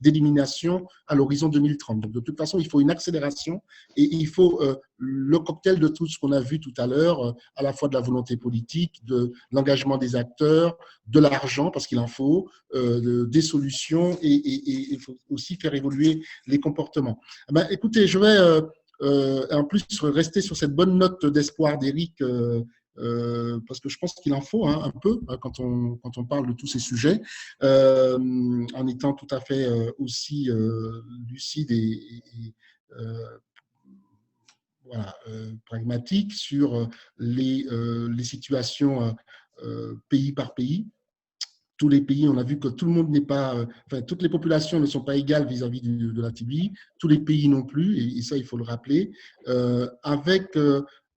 d'élimination à l'horizon 2030. Donc, de toute façon, il faut une accélération et il faut le cocktail de tout ce qu'on a vu tout à l'heure, à la fois de la volonté politique, de l'engagement des acteurs, de l'argent, parce qu'il en faut, des solutions et il faut aussi faire évoluer les comportements. Écoutez, je vais en plus rester sur cette bonne note d'espoir d'Éric, parce que je pense qu'il en faut un peu quand on parle de tous ces sujets, en étant tout à fait aussi lucide et pragmatique sur les situations pays par pays. Tous les pays, on a vu que tout le monde n'est pas, toutes les populations ne sont pas égales vis-à-vis de la TB, tous les pays non plus, et ça, il faut le rappeler.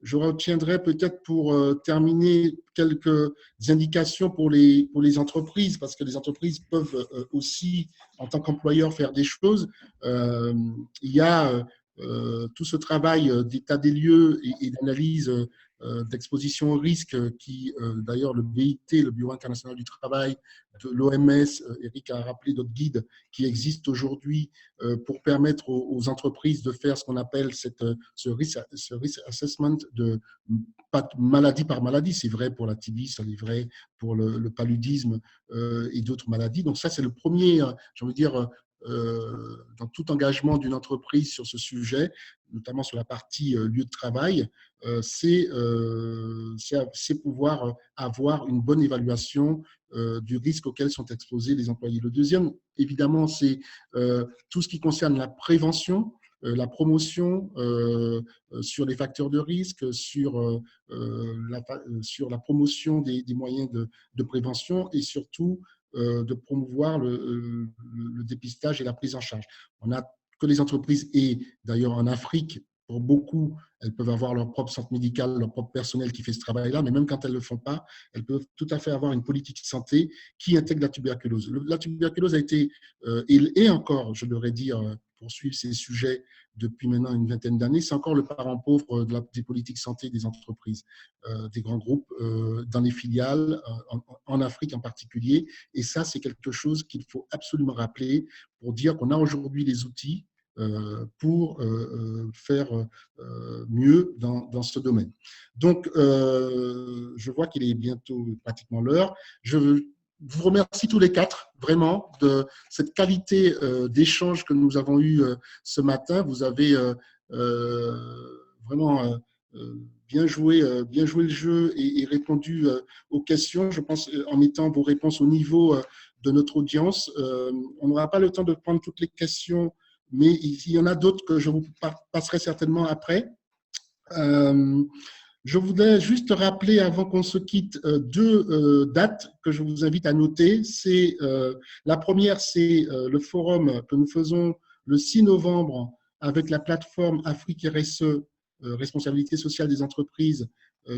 Je retiendrai peut-être pour terminer quelques indications pour les entreprises, parce que les entreprises peuvent aussi, en tant qu'employeurs, faire des choses. Il y a tout ce travail d'état des lieux et d'analyse d'exposition au risque qui, d'ailleurs, le BIT, le Bureau international du travail, de l'OMS, Eric a rappelé d'autres guides qui existent aujourd'hui pour permettre aux entreprises de faire ce qu'on appelle ce risk assessment de maladie par maladie. C'est vrai pour la TB, c'est vrai pour le paludisme et d'autres maladies. Donc ça, c'est le premier, j'ai envie de dire, dans tout engagement d'une entreprise sur ce sujet, notamment sur la partie lieu de travail, c'est pouvoir avoir une bonne évaluation du risque auquel sont exposés les employés. Le deuxième, évidemment, c'est tout ce qui concerne la prévention, la promotion sur les facteurs de risque, sur la promotion des moyens de prévention et surtout de promouvoir le dépistage et la prise en charge. On a que les entreprises, et d'ailleurs en Afrique, pour beaucoup, elles peuvent avoir leur propre centre médical, leur propre personnel qui fait ce travail-là, mais même quand elles ne le font pas, elles peuvent tout à fait avoir une politique de santé qui intègre la tuberculose. La tuberculose a été, et encore, je devrais dire, pour suivre ces sujets depuis maintenant une vingtaine d'années, c'est encore le parent pauvre des politiques santé des entreprises, des grands groupes, dans les filiales, en Afrique en particulier. Et ça, c'est quelque chose qu'il faut absolument rappeler pour dire qu'on a aujourd'hui les outils pour faire mieux dans ce domaine. Donc, je vois qu'il est bientôt pratiquement l'heure. Je vous remercie tous les quatre, vraiment, de cette qualité d'échange que nous avons eu ce matin. Vous avez vraiment bien joué le jeu et répondu aux questions, je pense, en mettant vos réponses au niveau de notre audience. On n'aura pas le temps de prendre toutes les questions, mais il y en a d'autres que je vous passerai certainement après. Je voudrais juste rappeler, avant qu'on se quitte, deux dates que je vous invite à noter. La première, c'est le forum que nous faisons le 6 novembre avec la plateforme Afrique RSE, responsabilité sociale des entreprises,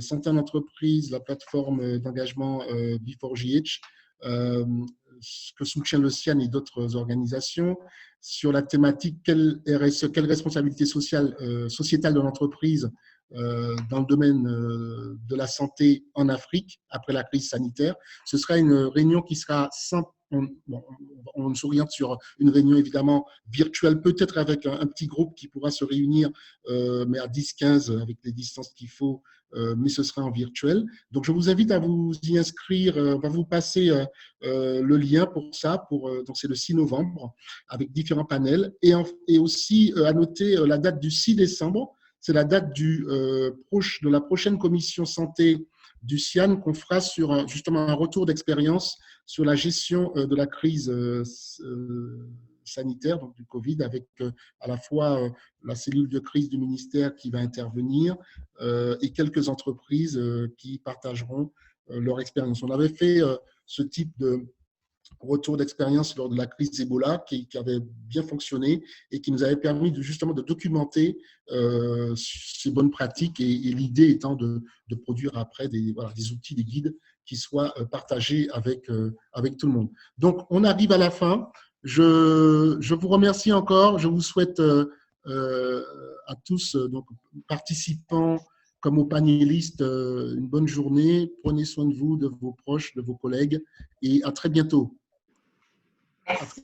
santé en entreprise, la plateforme d'engagement B4GH, que soutient le CIAN et d'autres organisations, sur la thématique quelle responsabilité sociale, sociétale de l'entreprise dans le domaine de la santé en Afrique après la crise sanitaire. Ce sera une réunion qui sera on s'oriente sur une réunion évidemment virtuelle, peut-être avec un petit groupe qui pourra se réunir, mais à 10-15 avec les distances qu'il faut, mais ce sera en virtuel. Donc je vous invite à vous y inscrire, on va vous passer le lien pour ça, donc c'est le 6 novembre, avec différents panels, et aussi à noter la date du 6 décembre, c'est la date de la prochaine commission santé du CIAN qu'on fera sur justement un retour d'expérience sur la gestion de la crise sanitaire, donc du Covid, avec à la fois la cellule de crise du ministère qui va intervenir et quelques entreprises qui partageront leur expérience. On avait fait ce type de retour d'expérience lors de la crise Ebola qui avait bien fonctionné et qui nous avait permis justement de documenter ces bonnes pratiques, et l'idée étant de produire après des outils, des guides qui soient partagés avec tout le monde. Donc, on arrive à la fin. Je vous remercie encore. Je vous souhaite à tous, donc, participants comme aux panélistes, une bonne journée. Prenez soin de vous, de vos proches, de vos collègues, et à très bientôt. Merci.